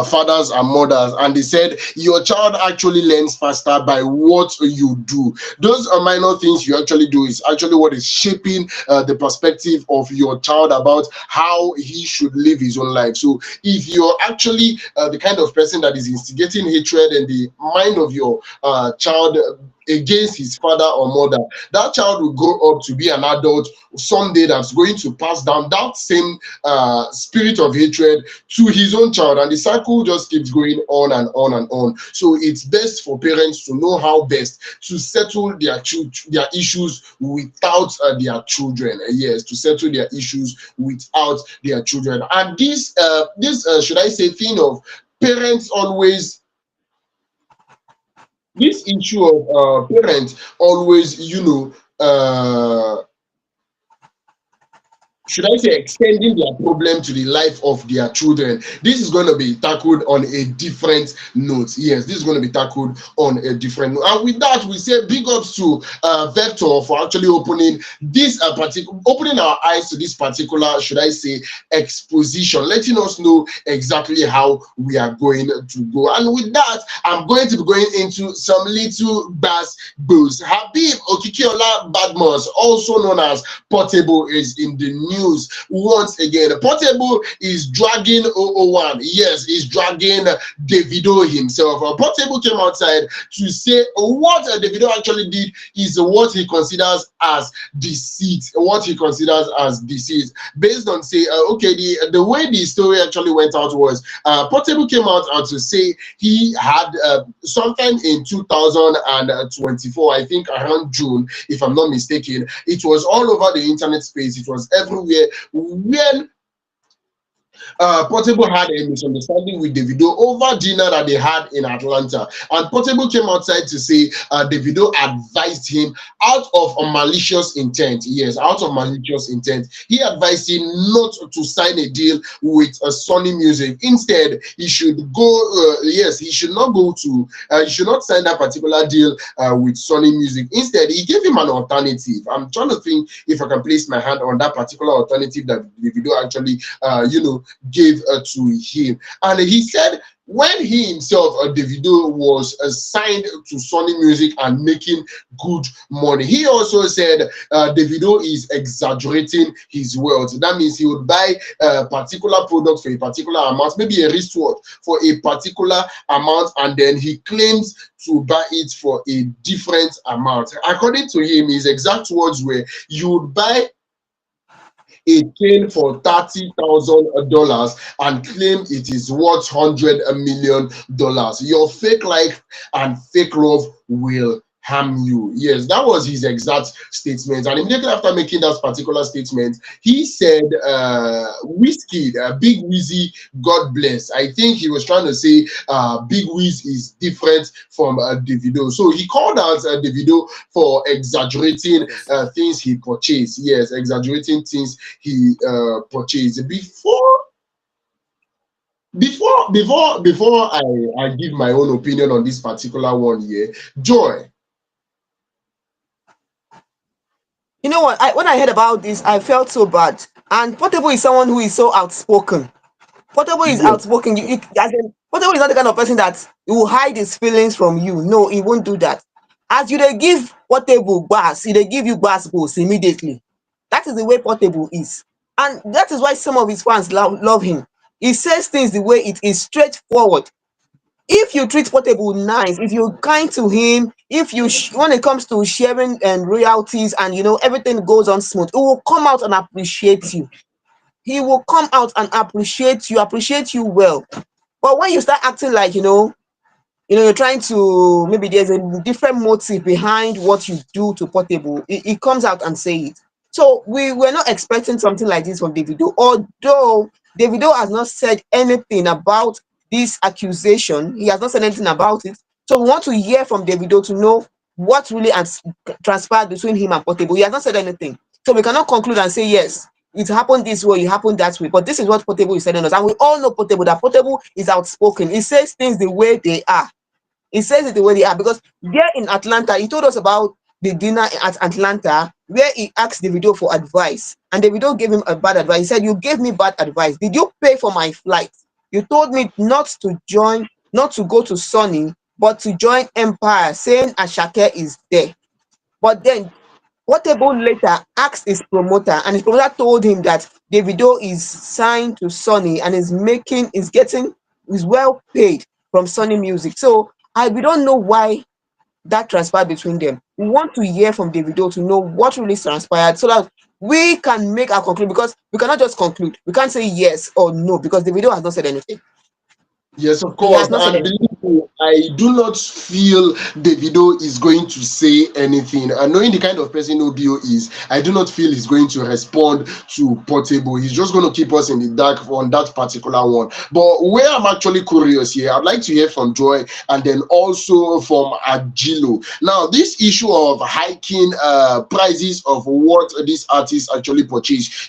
fathers and mothers, and they said your child actually learns faster by what you do. Those are minor things you actually do is actually what is shaping the perspective of your child about how he should live his own life. So if you're actually the kind of person that is instigating hatred in the mind of your child against his father or mother, that child will grow up to be an adult someday that's going to pass down that same spirit of hatred to his own child, and the cycle just keeps going on and on and on. So it's best for parents to know how best to settle their issues without their children. Yes, to settle their issues without their children. And this should I say thing of parents always, this issue of parents always, should I say, extending their problem to the life of their children. This is going to be tackled on a different note. Yes, this is going to be tackled on a different note. And with that, we say big ups to Vector for actually opening this opening our eyes to this particular, should I say, exposition, letting us know exactly how we are going to go. And with that, I'm going to be going into some little bass boost. Habib Okikiola Badmus, also known as Portable, is in the news once again. Portable is dragging 001. Yes, he's dragging Davido himself. Portable came outside to say what Davido actually did is what he considers as deceit. What he considers as deceit, based on say, okay, the way the story actually went out was Portable came out to say he had sometime in 2024, I think around June, if I'm not mistaken, it was all over the internet space. It was everywhere when Portable had a misunderstanding with Davido over dinner that they had in Atlanta, and Portable came outside to say Davido advised him out of a malicious intent. Yes, out of malicious intent, he advised him not to sign a deal with Sony Music. Instead, he should go. Yes, he should not go to. He should not sign that particular deal with Sony Music. Instead, he gave him an alternative. I'm trying to think if I can place my hand on that particular alternative that Davido actually, gave to him. And he said when he himself, Davido, was signed to Sony Music and making good money, he also said Davido is exaggerating his wealth. That means he would buy a particular product for a particular amount, maybe a wristwatch for a particular amount, and then he claims to buy it for a different amount. According to him, his exact words were, you would buy a chain for $30,000 and claim it is worth $100 million. Your fake life and fake love will harm you. Yes, that was his exact statement. And immediately after making that particular statement, he said, Whiskey, Big Eezee, God bless. I think he was trying to say Big Wiz is different from Davido. So he called out Davido for exaggerating things he purchased. Yes, exaggerating things he purchased. Before I give my own opinion on this particular one here, Joy. You know what? When I heard about this, I felt so bad. And Portable is someone who is so outspoken. Portable is Yes. outspoken. Portable is not the kind of person that he will hide his feelings from you. No, he won't do that. As you they give Portable bass, they give you bass balls immediately. That is the way Portable is. And that is why some of his fans love him. He says things the way it is, straightforward. If you treat Portable nice, if you're kind to him, if you when it comes to sharing and royalties and everything goes on smooth, he will come out and appreciate you. He will come out and appreciate you well. But when you start acting like you're trying to, maybe there's a different motive behind what you do to Portable, it comes out and say it. So we were not expecting something like this from Davido, although Davido has not said anything about this accusation. He has not said anything about it. So we want to hear from Davido to know what really has transpired between him and Portable. He has not said anything. So we cannot conclude and say, yes, it happened this way, it happened that way. But this is what Portable is telling us. And we all know Portable, that Portable is outspoken. He says things the way they are. He says it the way they are. Because there in Atlanta, he told us about the dinner at Atlanta where he asked Davido for advice. And Davido gave him a bad advice. He said, you gave me bad advice. Did you pay for my flight? You told me not to go to Sony, but to join Empire, saying Ashake is there. But then Portable later asked his promoter, and his promoter told him that Davido is signed to Sony and is well paid from Sony Music. So we don't know why that transpired between them. We want to hear from Davido to know what really transpired so that we can make our conclusion, because we cannot just conclude. We can't say yes or no because Davido has not said anything. Yes, of He has course. not said And anything. believe me, I do not feel Davido is going to say anything. And knowing the kind of person OBO is, I do not feel he's going to respond to Portable. He's just going to keep us in the dark on that particular one. But where I'm actually curious here, I'd like to hear from Joy and then also from Agilo. Now, this issue of hiking prices of what these artists actually purchase,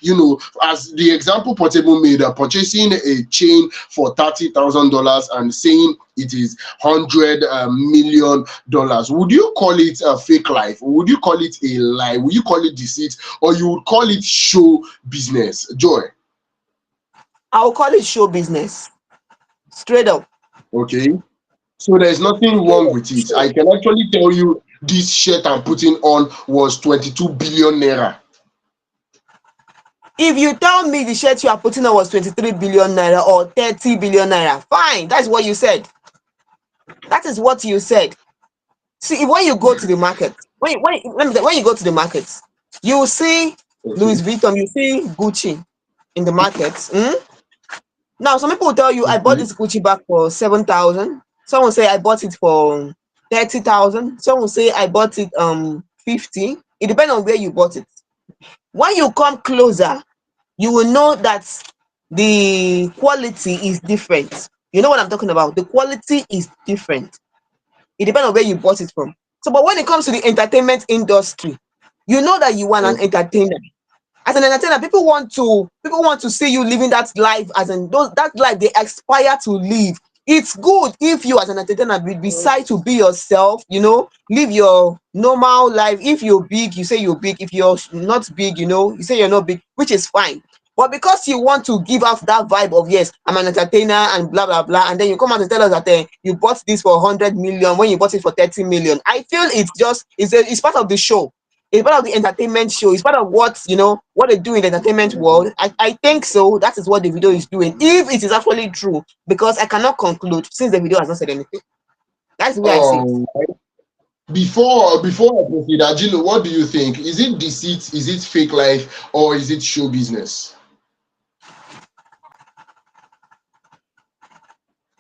as the example Portable made, purchasing a chain for $30,000 and saying it is $100 million. Would you call it a fake life? Would you call it a lie? Would you call it deceit? Or you would call it show business? Joy. I will call it show business. Straight up. Okay. So there's nothing wrong with it. I can actually tell you this shirt I'm putting on was 22 billion naira. If you tell me the shirt you are putting on was 23 billion naira or 30 billion naira, fine. That's what you said. That is what you said. See, when you go to the market, when you go to the markets, you will see Louis Vuitton, you see Gucci in the markets. Now, some people will tell you, I bought this Gucci bag for 7,000. Some will say I bought it for 30,000. Some will say I bought it 50. It depends on where you bought it. When you come closer, you will know that the quality is different. You know what I'm talking about? The quality is different. It depends on where you bought it from. So, but when it comes to the entertainment industry, you know that you are an entertainer. As an entertainer, people want to see you living that life, that life they aspire to live. It's good if you as an entertainer decide to be yourself, live your normal life. If you're big, you say you're big. If you're not big, you say you're not big, which is fine. But because you want to give off that vibe of yes, I'm an entertainer and blah blah blah, and then you come out and tell us that you bought this for 100 million when you bought it for 30 million. I feel it's part of the show. It's part of the entertainment show. It's part of what they do in the entertainment world. I think so. That is what the video is doing. If it is actually true, because I cannot conclude since the video has not said anything. That's the way I see it. Oh, before I proceed, Ajilo, what do you think? Is it deceit? Is it fake life? Or is it show business?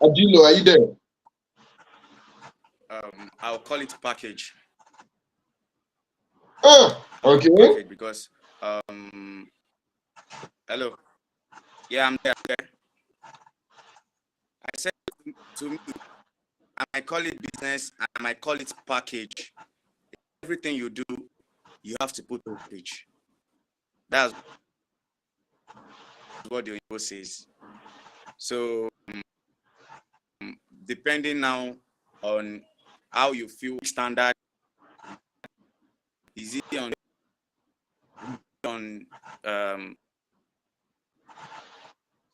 Ajilo, are you there? I'll call it package. Okay. Package because hello. Yeah, I'm there. I said to me, I might call it business, I might call it package. Everything you do, you have to put on page. That's what the Igbo says. So depending now on how you feel standard, is it on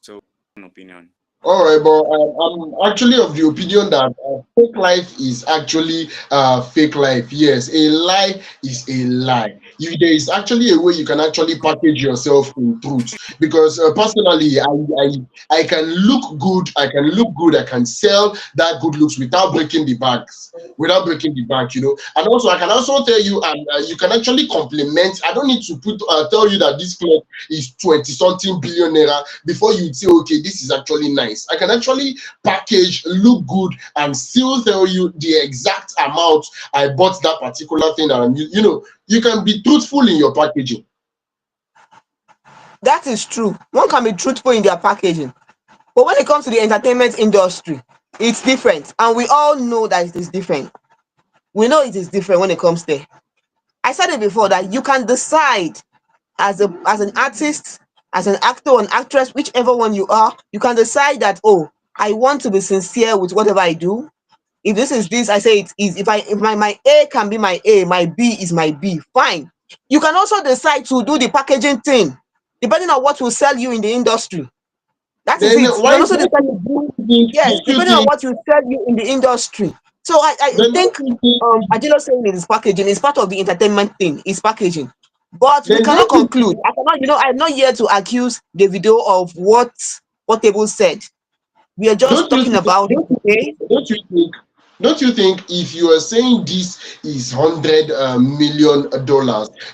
so an opinion. All right, but I'm actually of the opinion that fake life is actually fake life. Yes, a lie is a lie. There is actually a way you can actually package yourself in truth. Because personally, I can look good. I can sell that good looks without breaking the banks, without breaking the bank. And also I can also tell you, you can actually compliment. I don't need to tell you that this cloth is 20 something billion naira before you say, okay, this is actually nice. I can actually package, look good, and still tell you the exact amount I bought that particular thing. And you can be truthful in your packaging. That is true. One can be truthful in their packaging. But when it comes to the entertainment industry, it's different. And we all know that it is different. We know it is different when it comes there. I said it before that you can decide as an artist, as an actor or an actress, whichever one you are, you can decide that, oh, I want to be sincere with whatever I do. If this is this, I say it is. If my A can be my A, my B is my B, fine. You can also decide to do the packaging thing, depending on what will sell you in the industry. That is Then it. You why can also decide to do, yes, don't you depending on think? what will sell you in the industry. So I Then think don't you think? Ajilo saying it is packaging is part of the entertainment thing, is packaging. But we Then cannot don't you conclude. I cannot, I'm not here to accuse Davido of what Table said. We are just don't you talking think? about it, okay? Don't you think? Don't you think if you are saying this is $100 million,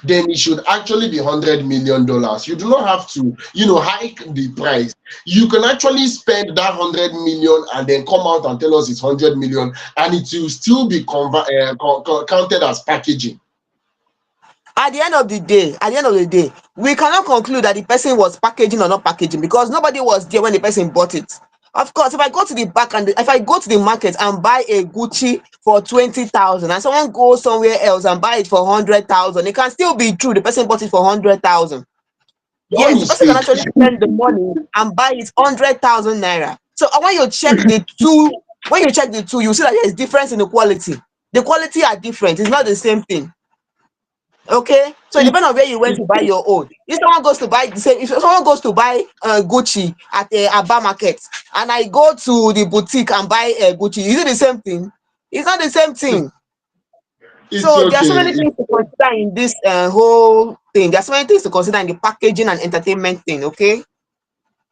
then it should actually be $100 million? You do not have to, hike the price. You can actually spend that 100 million and then come out and tell us it's 100 million, and it will still be counted as packaging. At the end of the day, we cannot conclude that the person was packaging or not packaging because nobody was there when the person bought it. Of course, if I go to the back and if I go to the market and buy a Gucci for 20,000 and someone goes somewhere else and buy it for 100,000, it can still be true the person bought it for 100,000. Your own Yes, the is person can fake. actually spend the money and buy it 100,000 naira. So when you check the two, you see that there is difference in the quality. The quality are different. It's not the same thing. Okay, so it It, depends on where you went to buy your own. If someone goes to buy the same, if someone goes to buy Gucci at a Aba market, and I go to the boutique and buy Gucci, is it the same thing? It's not the same thing. it's So there are so many okay. things to consider in this whole thing. There are so many things to consider in the packaging and entertainment thing. Okay.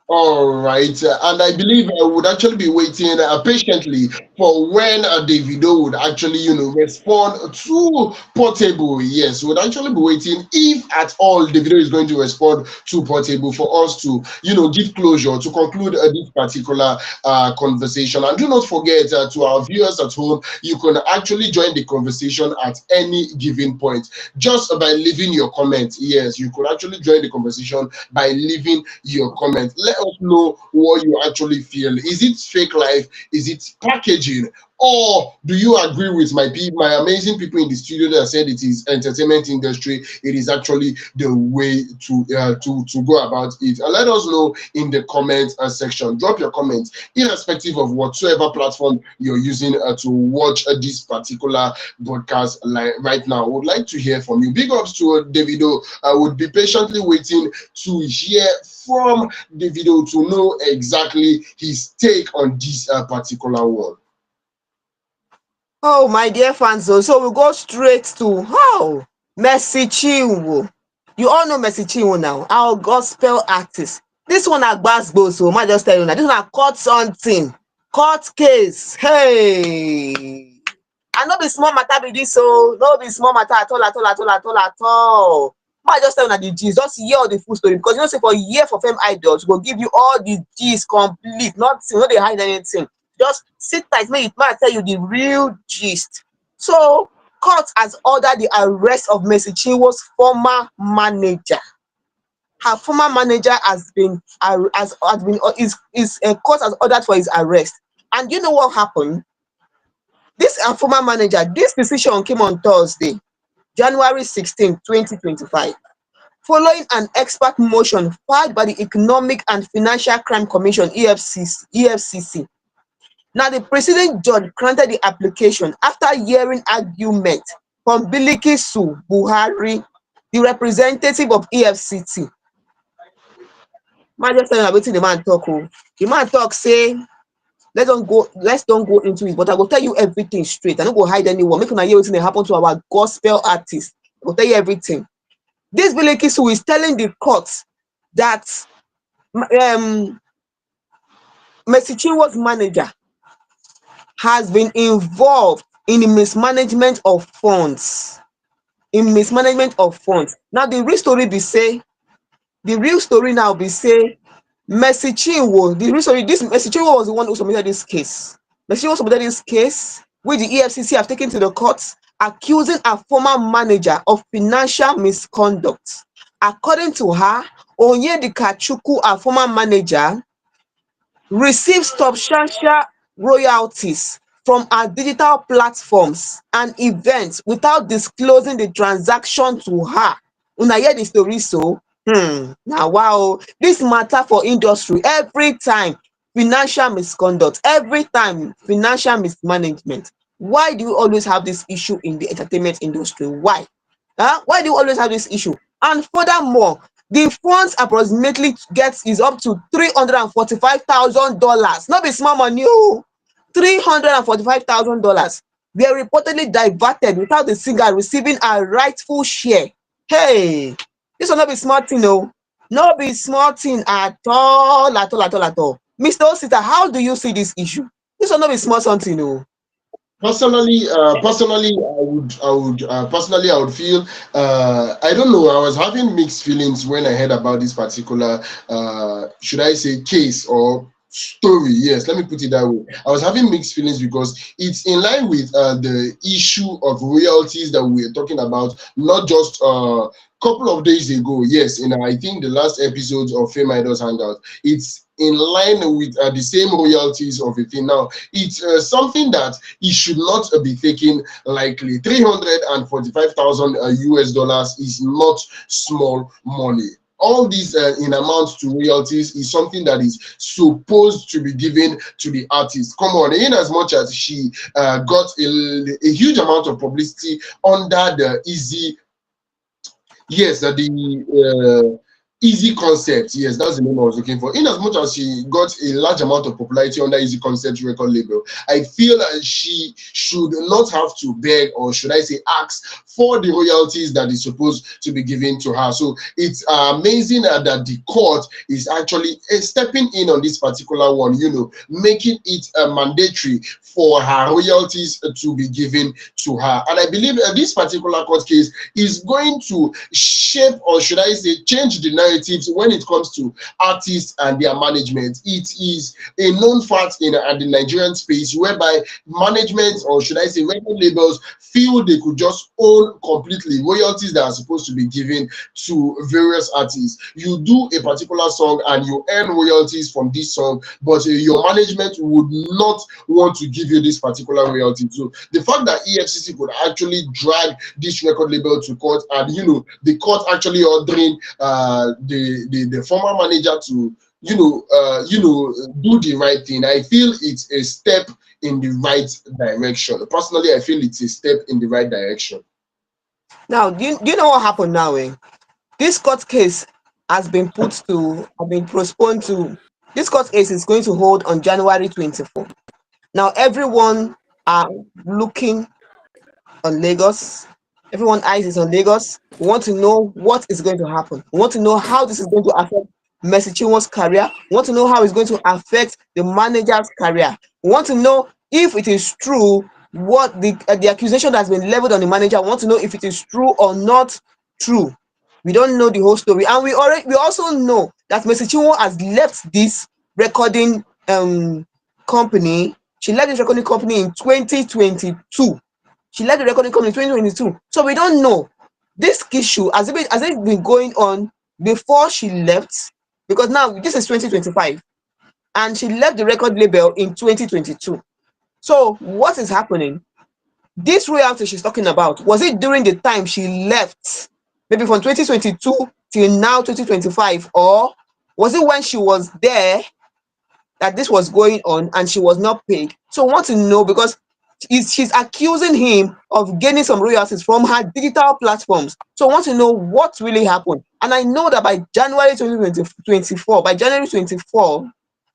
All right, and I believe I would actually be waiting patiently for when Davido would actually, respond to Portable. Yes, would actually be waiting if at all Davido is going to respond to Portable for us to, give closure to conclude this particular conversation. And do not forget to our viewers at home, you can actually join the conversation at any given point just by leaving your comment. Yes, you could actually join the conversation by leaving your comment. Let us know what you actually feel. Is it fake life? Is it packaging? Or do you agree with my amazing people in the studio that said it is entertainment industry? It is actually the way to go about it. And let us know in the comment section. Drop your comments, irrespective of whatsoever platform you're using to watch this particular broadcast right now. I would like to hear from you. Big ups to Davido. I would be patiently waiting to hear from Davido to know exactly his take on this particular one. Oh, my dear fans, so we'll go straight to Mercy Chinwo. You all know Mercy Chinwo now, our gospel artist. This one at Gbasgbo, so I just tell you now. This one at court something, court case. Hey, I know be small matter be this, so no be small matter at all, at all, at all, at all, at all. I just tell you now the gist, just hear all the full story, because you know say for a year for FameIdols, we'll give you all the gist complete, nothing, no they hide anything. Just sit tight, make it might tell you the real gist. So, court has ordered the arrest of Mercy Chinwo's former manager. Her former manager court has ordered for his arrest. And you know what happened? This former manager, this decision came on Thursday, January 16, 2025. Following an expert motion filed by the Economic and Financial Crime Commission (EFCC). Now, the presiding judge granted the application after hearing argument from Bilikisu Buhari, the representative of EFCC. Man, just tell you wetin the man talk. The man talk say, let's don't go into it, but I will tell you everything straight. I don't go hide anyone. Make una hear wetin dey happen to our gospel artists. I will tell you everything. This Bilikisu is telling the court that Mercy Chinwo's manager has been involved in the mismanagement of funds. Now, the real story now be say, Mercy Chinwo, Mercy Chinwo was the one who submitted this case. Mercy Chinwo submitted this case, which the EFCC have taken to the courts, accusing a former manager of financial misconduct. According to her, Onyedika Chukwu, a former manager, received substantial royalties from our digital platforms and events without disclosing the transaction to her. Una hear the story so? Now wow, this matter for industry every time financial misconduct, every time financial mismanagement. Why do you always have this issue in the entertainment industry? Why? Why do you always have this issue? And furthermore, the funds approximately is up to $345,000. Not be small money, $345,000. They are reportedly diverted without the singer receiving a rightful share. Hey, this will not be small thing, no. Not be small thing at all, at all, at all, at all. Mr. Osita, how do you see this issue? This will not be small something, no. Personally, I would feel, I don't know, I was having mixed feelings when I heard about this particular, should I say, case or story. Yes, let me put it that way. I was having mixed feelings because it's in line with the issue of royalties that we were talking about, not just couple of days ago. Yes, in I think the last episodes of FameIdols Hangout. It's in line with the same royalties of a thing. Now, it's something that it should not be taken lightly. $345,000 US is not small money. All these in amounts to royalties is something that is supposed to be given to the artist. Come on, in as much as she got a huge amount of publicity under the Eezee, yes, the Eezee concept. Yes, that's the name I was looking for. In as much as she got a large amount of popularity under Eezee concept record label, I feel that she should not have to beg, or should I say ask, for the royalties that is supposed to be given to her. So it's amazing that the court is actually stepping in on this particular one, you know, making it mandatory for her royalties to be given to her. And I believe this particular court case is going to shape, or should I say change the narrative narratives when it comes to artists and their management. It is a known fact in the Nigerian space whereby management, or should I say record labels, feel they could just own completely royalties that are supposed to be given to various artists. You do a particular song and you earn royalties from this song, but your management would not want to give you this particular royalty. So the fact that EFCC could actually drag this record label to court, and the court actually ordering the former manager to do the right thing, I feel it's a step in the right direction. Personally, I feel it's a step in the right direction. Now, do you know what happened now? This court case has been postponed to, this court case is going to hold on January 24. Now, everyone are looking on Lagos. Everyone eyes is on Lagos. We want to know what is going to happen. We want to know how this is going to affect Mercy Chinwo's career. We want to know how it's going to affect the manager's career. We want to know if it is true what the accusation that's been leveled on the manager. We want to know if it is true or not true. We don't know the whole story, and we also know that Mercy Chinwo has left this recording company. She left this recording company in 2022. She left the recording company in 2022. So we don't know. This issue has it been going on before she left, because now this is 2025 and she left the record label in 2022. So what is happening? This royalty she's talking about, was it during the time she left, maybe from 2022 till now 2025, or was it when she was there that this was going on and she was not paid? So I want to know, because she's accusing him of gaining some royalties from her digital platforms. So I want to know what really happened. And I know that by January 2024, by January 24,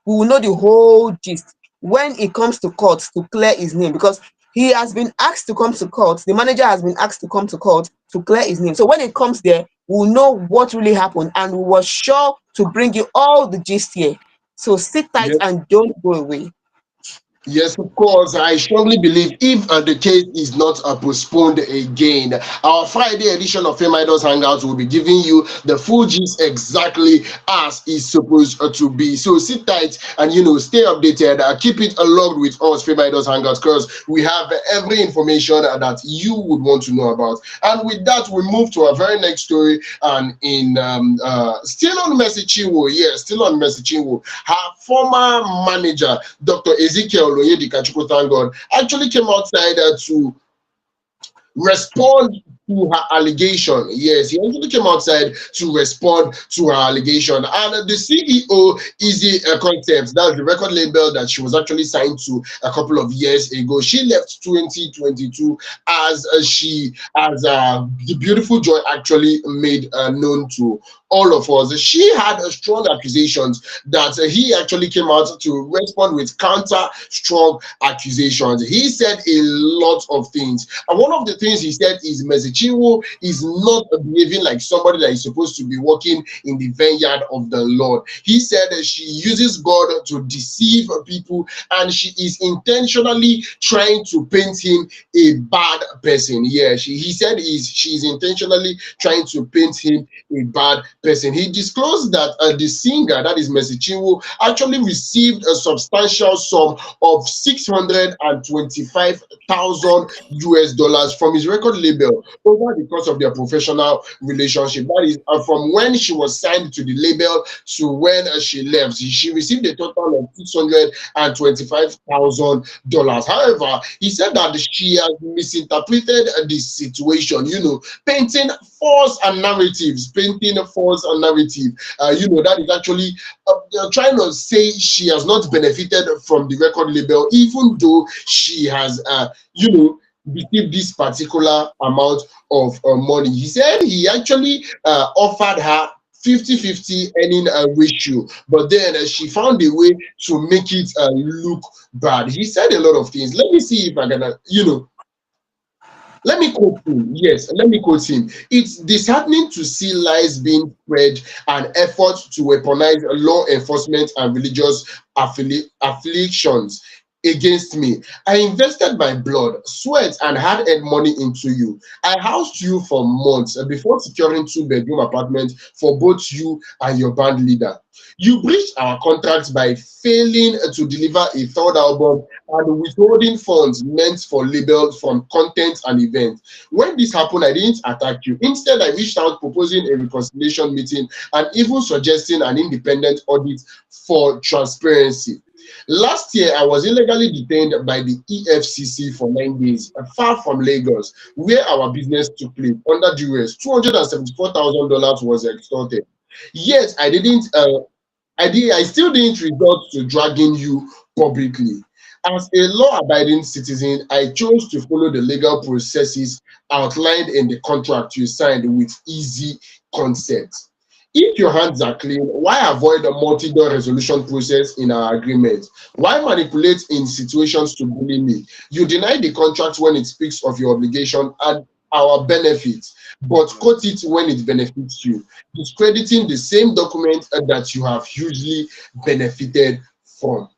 we will know the whole gist when it comes to court to clear his name, because he has been asked to come to court. The manager has been asked to come to court to clear his name. So when it comes there, we'll know what really happened, and we were sure to bring you all the gist here. So sit tight and don't go away. Yes, of course. I strongly believe if the case is not postponed again, our Friday edition of FameIdols Hangout will be giving you the full gist exactly as it's supposed to be. So sit tight and stay updated. Keep it logged with us, FameIdols Hangout, because we have every information that you would want to know about. And with that, we move to our very next story. And still on Mercy Chinwo, still on Mercy Chinwo, her former manager, Dr. Ezekiel, ThankGod, actually came outside to respond to her allegation. Yes, he actually came outside to respond to her allegation. And the CEO, Eezee Concepts, that's the record label that she was actually signed to a couple of years ago. She left 2022 as the beautiful Joy actually made known to all of us. She had strong accusations that he actually came out to respond with counter strong accusations. He said a lot of things, and one of the things he said is Mercy Chinwo is not behaving like somebody that is supposed to be working in the vineyard of the Lord. He said that she uses God to deceive people, and she is intentionally trying to paint him a bad person. Yeah, he said she's intentionally trying to paint him a bad person. He disclosed that the singer, that is Mercy Chinwo, actually received a substantial sum of $625,000 from his record label over the course of their professional relationship. That is from when she was signed to the label to when she left. She received a total of $625,000. However, he said that she has misinterpreted the situation, painting false narratives, that is actually trying to say she has not benefited from the record label, even though she has, received this particular amount of money. He said he actually offered her 50-50 earning ratio, but then she found a way to make it look bad. He said a lot of things. Let me see if I can, let me quote him. Yes, let me quote him. It's disheartening to see lies being spread and efforts to weaponize law enforcement and religious afflictions. against me. I invested my blood, sweat, and hard-earned money into you. I housed you for months before securing two-bedroom apartment for both you and your band leader. You breached our contract by failing to deliver a third album and withholding funds meant for labels from content and events. When this happened, I didn't attack you. Instead, I reached out proposing a reconciliation meeting and even suggesting an independent audit for transparency. Last year, I was illegally detained by the EFCC for 9 days, far from Lagos, where our business took place. Under duress, $274,000 was extorted. Yet, I still didn't resort to dragging you publicly. As a law-abiding citizen, I chose to follow the legal processes outlined in the contract you signed with Eezee consent. If your hands are clean, why avoid a multi-door resolution process in our agreement? Why manipulate in situations to bully me? You deny the contract when it speaks of your obligation and our benefits, but quote it when it benefits you, discrediting the same document that you have hugely benefited from.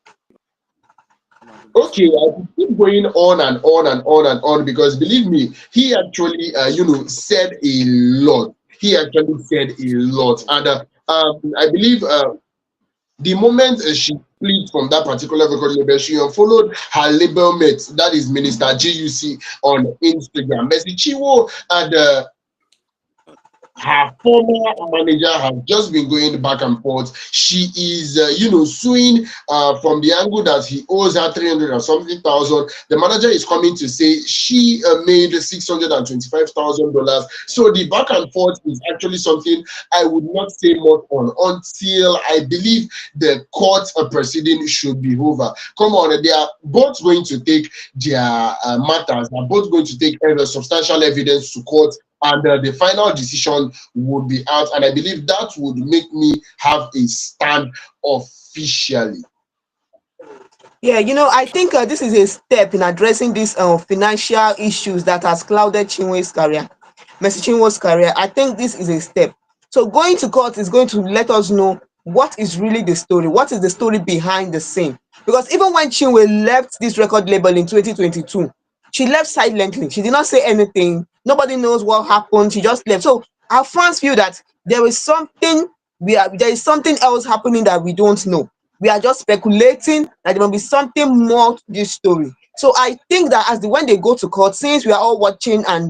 Okay, I could keep going on and on and on and on because believe me, he actually, said a lot. He actually said a lot, and I believe the moment she split from that particular record label, she unfollowed her label mate, that is Minister GUC, on Instagram. Messi Chinwo and her former manager have just been going back and forth. She is, suing from the angle that he owes her 300 and something thousand. The manager is coming to say she made $625,000. So the back and forth is actually something I would not say much on until I believe the court proceeding should be over. Come on, they are both going to take their matters. They are both going to take substantial evidence to court, and the final decision would be out, and I believe that would make me have a stand officially. Yeah, I think this is a step in addressing these financial issues that has clouded Chinwe's career, Mercy Chinwo's career. I think this is a step. So going to court is going to let us know what is really the story, what is the story behind the scene. Because even when Chinwe left this record label in 2022, she left silently. She did not say anything. Nobody knows what happened. She just left. So our fans feel that there is something else happening that we don't know. We are just speculating that there will be something more to this story. So I think that when they go to court, since we are all watching and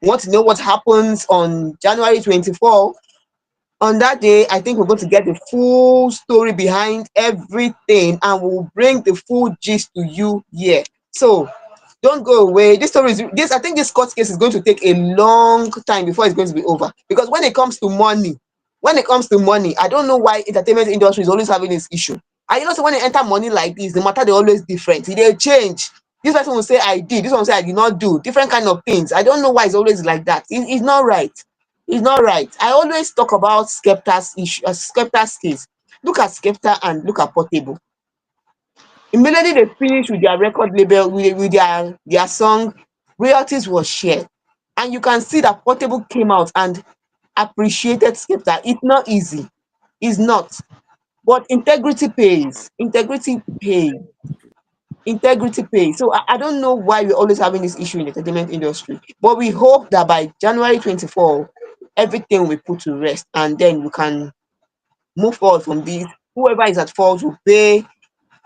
want to know what happens on January 24th, on that day, I think we're going to get the full story behind everything, and we'll bring the full gist to you here. So don't go away. I think this court case is going to take a long time before it's going to be over. Because when it comes to money, I don't know why entertainment industry is always having this issue. And so when they enter money like this, the matter they always different. They change. This person will say I did, this one will say I did not do. Different kind of things. I don't know why it's always like that. It's not right. It's not right. I always talk about Skepta's issue, Skepta's case. Look at Skepta and look at Portable. Immediately they finish with their record label, with their song, royalties was shared. And you can see that Portable came out and appreciated Skepta. It's not easy. It's not. But integrity pays. Integrity pays. So I don't know why we're always having this issue in the entertainment industry. But we hope that by January 24th, everything will be put to rest, and then we can move forward from this. Whoever is at fault will pay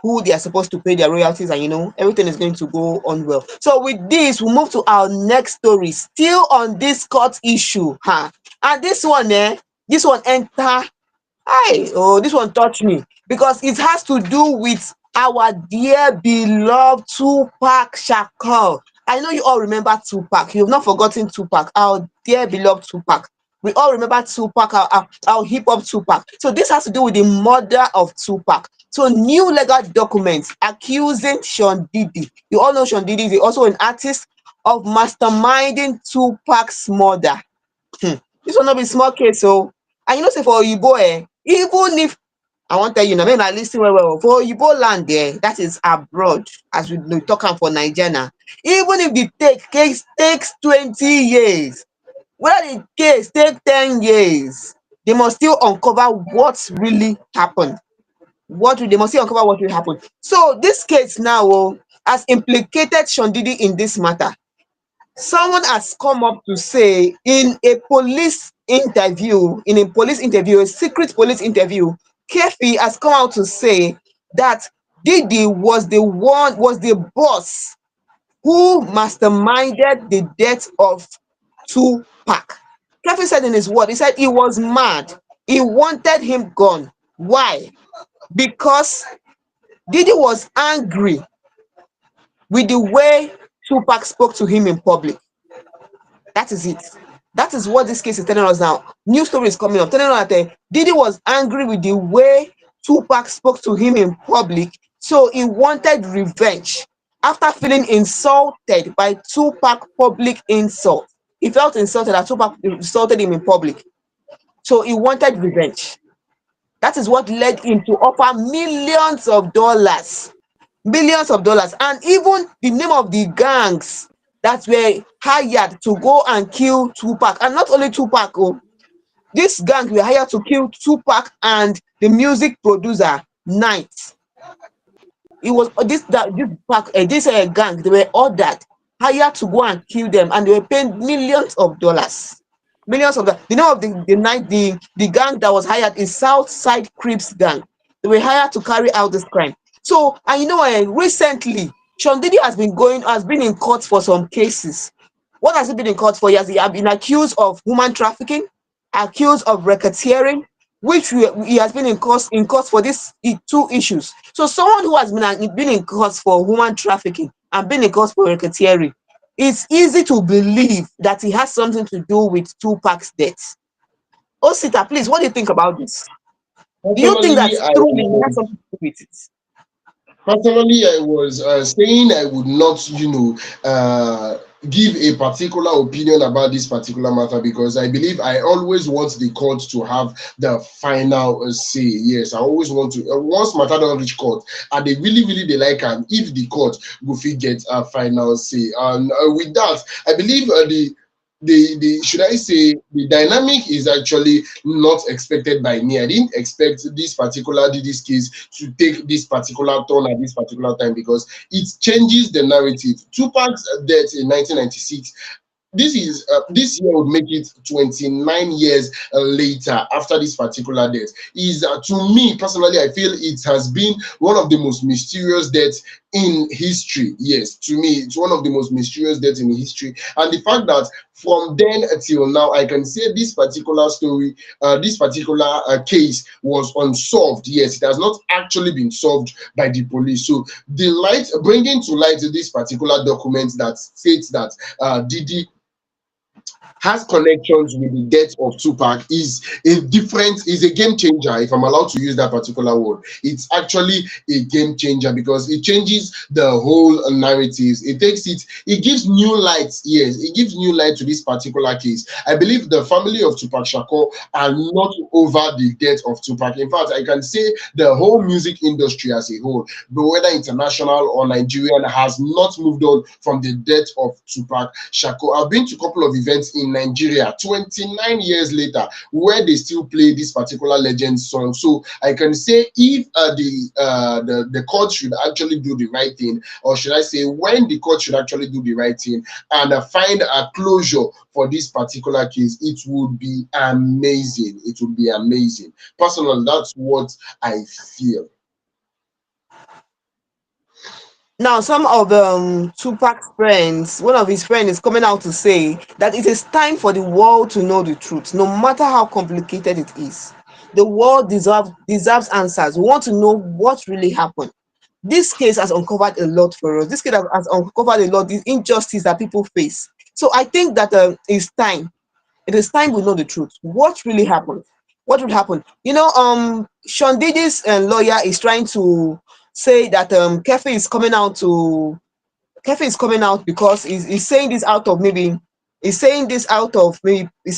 who they are supposed to pay their royalties, and everything is going to go on well. So with this, we'll move to our next story, still on this court issue. And this one enter. This one touched me because it has to do with our dear beloved Tupac Shakur. I know you all remember Tupac. You've not forgotten Tupac, our dear beloved Tupac. We all remember Tupac, our hip hop Tupac. So this has to do with the murder of Tupac. So new legal documents accusing Sean Diddy. You all know Sean Diddy is also an artist of masterminding Tupac's murder. This will not be small case. So, and say for Oyibo, even if I want to tell you now, maybe I listen well for Oyibo land there, that is abroad, as we talk am for Nigeria. Even if the case takes 20 years, whether the case take 10 years, they must still uncover what really happened. they must still uncover what will happen. So this case now has implicated Sean Diddy in this matter. Someone has come up to say in a police interview, a secret police interview, Kefi has come out to say that Diddy was the boss who masterminded the death of Tupac. Kefi said in his word, he said he was mad. He wanted him gone. Why? Because Diddy was angry with the way Tupac spoke to him in public. That is it. That is what this case is telling us now. New story is coming up, telling us that Diddy was angry with the way Tupac spoke to him in public, so he wanted revenge. After feeling insulted by Tupac public insult, he felt insulted that Tupac insulted him in public, so he wanted revenge. That is what led him to offer millions of dollars, and even the name of the gangs that were hired to go and kill Tupac. And not only Tupac, this gang were hired to kill Tupac and the music producer Knight. It was this gang, they were ordered, hired to go and kill them, and they were paying millions of dollars. Millions of dollars. The name of the gang that was hired is Southside Crips gang. They were hired to carry out this crime. So, and recently, Sean Diddy has been in court for some cases. What has he been in court for? He has been accused of human trafficking, accused of racketeering, which he has been in court for these two issues. So someone who has been in court for human trafficking and been in court for racketeering, it's easy to believe that he has something to do with Tupac's death. Osita, please, what do you think about this? Do you think that Personally, I truly he has something to do with it? Personally, I was saying I would not, give a particular opinion about this particular matter because I believe I always want the court to have the final say. Yes, I always want to. Once matter don't reach court, and they really, really they like, and if the court will get a final say, and with that, I believe the should I say the dynamic is actually not expected by me. I didn't expect this case to take this particular turn at this particular time because it changes the narrative. Tupac's death in 1996, this year would make it 29 years later after this particular death. Is to me personally, I feel it has been one of the most mysterious deaths in history. Yes, to me, it's one of the most mysterious deaths in history, and the fact that from then till now, I can say this particular story, this particular case was unsolved. Yes, it has not actually been solved by the police. So bringing to light this particular document that states that Diddy has connections with the death of Tupac is a game changer, if I'm allowed to use that particular word. It's actually a game changer because it changes the whole narratives. It gives new light. Yes, it gives new light to this particular case. I believe the family of Tupac Shakur are not over the death of Tupac. In fact, I can say the whole music industry as a whole, but whether international or Nigerian, has not moved on from the death of Tupac Shakur. I've been to a couple of events in Nigeria 29 years later where they still play this particular legend song. So I can say if the court should actually do the right thing, or should I say when the court should actually do the right thing and find a closure for this particular case, it would be amazing. It would be amazing. Personally, that's what I feel. Now, some of Tupac's friends, one of his friends is coming out to say that it is time for the world to know the truth, no matter how complicated it is. The world deserves answers. We want to know what really happened. This case has uncovered a lot for us. This case has uncovered a lot, the injustice that people face. So I think that it's time. It is time we know the truth. What really happened? What would happen? Sean Diddy's lawyer is trying to say that Kefi is coming out because he's saying this out of maybe he's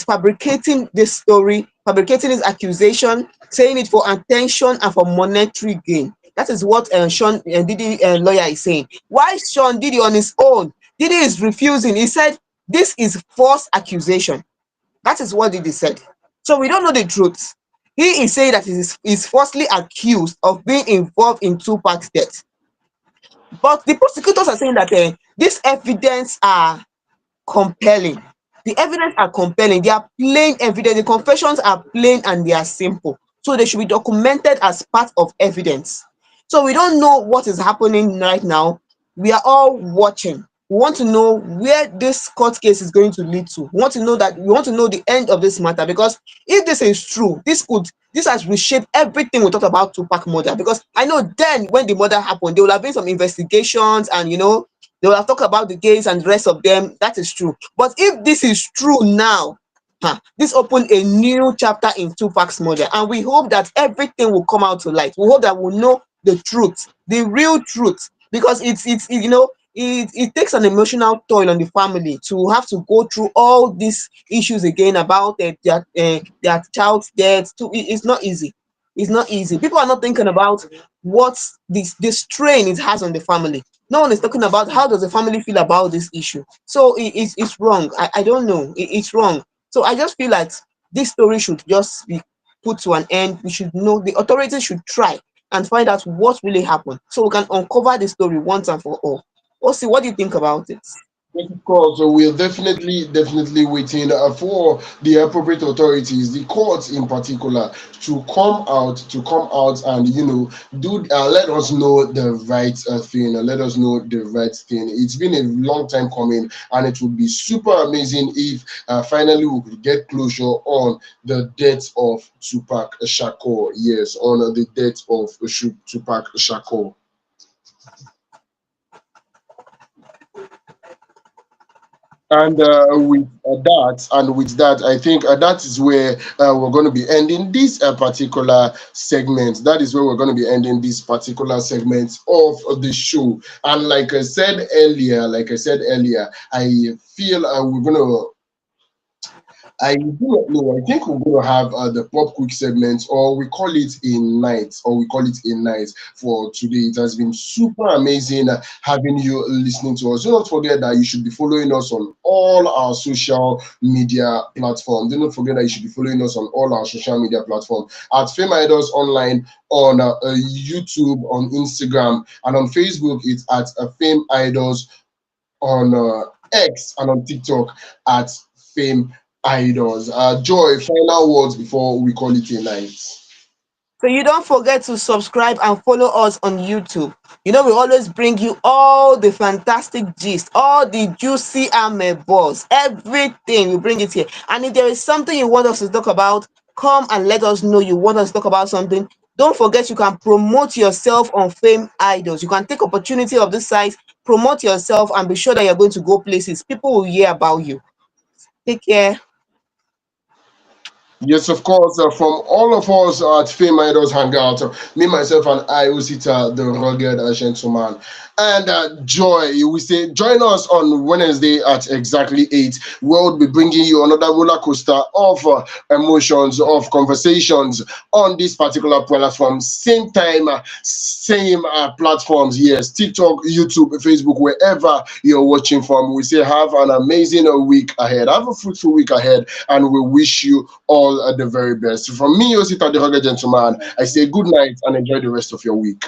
fabricating this story, fabricating his accusation, saying it for attention and for monetary gain. That is what Sean Diddy lawyer is saying. Why Sean Diddy on his own? Diddy is refusing. He said this is false accusation. That is what Diddy said. So we don't know the truth. He is saying that he is falsely accused of being involved in Tupac's death. But the prosecutors are saying that this evidence are compelling. The evidence are compelling. They are plain evidence. The confessions are plain and they are simple. So they should be documented as part of evidence. So we don't know what is happening right now. We are all watching. We want to know where this court case is going to lead to. We want to know the end of this matter, because if this is true, this has reshaped everything we talked about Tupac murder. Because I know then when the murder happened, there will have been some investigations, and they will have talked about the case and the rest of them. That is true. But if this is true now, this opened a new chapter in Tupac's murder, and we hope that everything will come out to light. We hope that we'll know the truth, the real truth, because it takes an emotional toll on the family to have to go through all these issues again about their child's death. It's not easy. It's not easy. People are not thinking about what this strain it has on the family. No one is talking about how does the family feel about this issue. So it's wrong. I don't know. It's wrong. So I just feel like this story should just be put to an end. We should know, the authorities should try and find out what really happened, so we can uncover the story once and for all. Osi, what do you think about it? Yes, of course, so we're definitely waiting for the appropriate authorities, the courts in particular, to come out and do let us know the right thing. Let us know the right thing. It's been a long time coming, and it would be super amazing if finally we could get closure on the death of Tupac Shakur. Yes, on the death of Tupac Shakur. And with that, I think that is where we're going to be ending this particular segment. That is where we're going to be ending this particular segment of the show. And like I said earlier, I feel we're going to I do not know. I think we're going to have the pop quick segment, or we call it a night for today. It has been super amazing having you listening to us. Do not forget that you should be following us on all our social media platforms. Do not forget that you should be following us on all our social media platforms at Fame Idols Online on YouTube, on Instagram, and on Facebook. It's at Fame Idols on X, and on TikTok at Fame Idols. Joy, final words before we call it a night. So you don't forget to subscribe and follow us on YouTube. We always bring you all the fantastic gist, all the juicy balls, everything. We bring it here. And if there is something you want us to talk about, come and let us know you want us to talk about something. Don't forget you can promote yourself on Fame Idols. You can take opportunity of this site, promote yourself, and be sure that you're going to go places. People will hear about you. Take care. Yes, of course. From all of us at Fame Idols Hangout, me, myself, and I, Usita, the rugged gentleman, and Joy, we say join us on Wednesday at exactly 8. We'll be bringing you another roller coaster of emotions, of conversations on this particular platform. Same time, same platforms. Yes, TikTok, YouTube, Facebook, wherever you're watching from. We say have an amazing week ahead. Have a fruitful week ahead, and we wish you all the very best. From me, Osita, the rugged gentleman, I say good night and enjoy the rest of your week.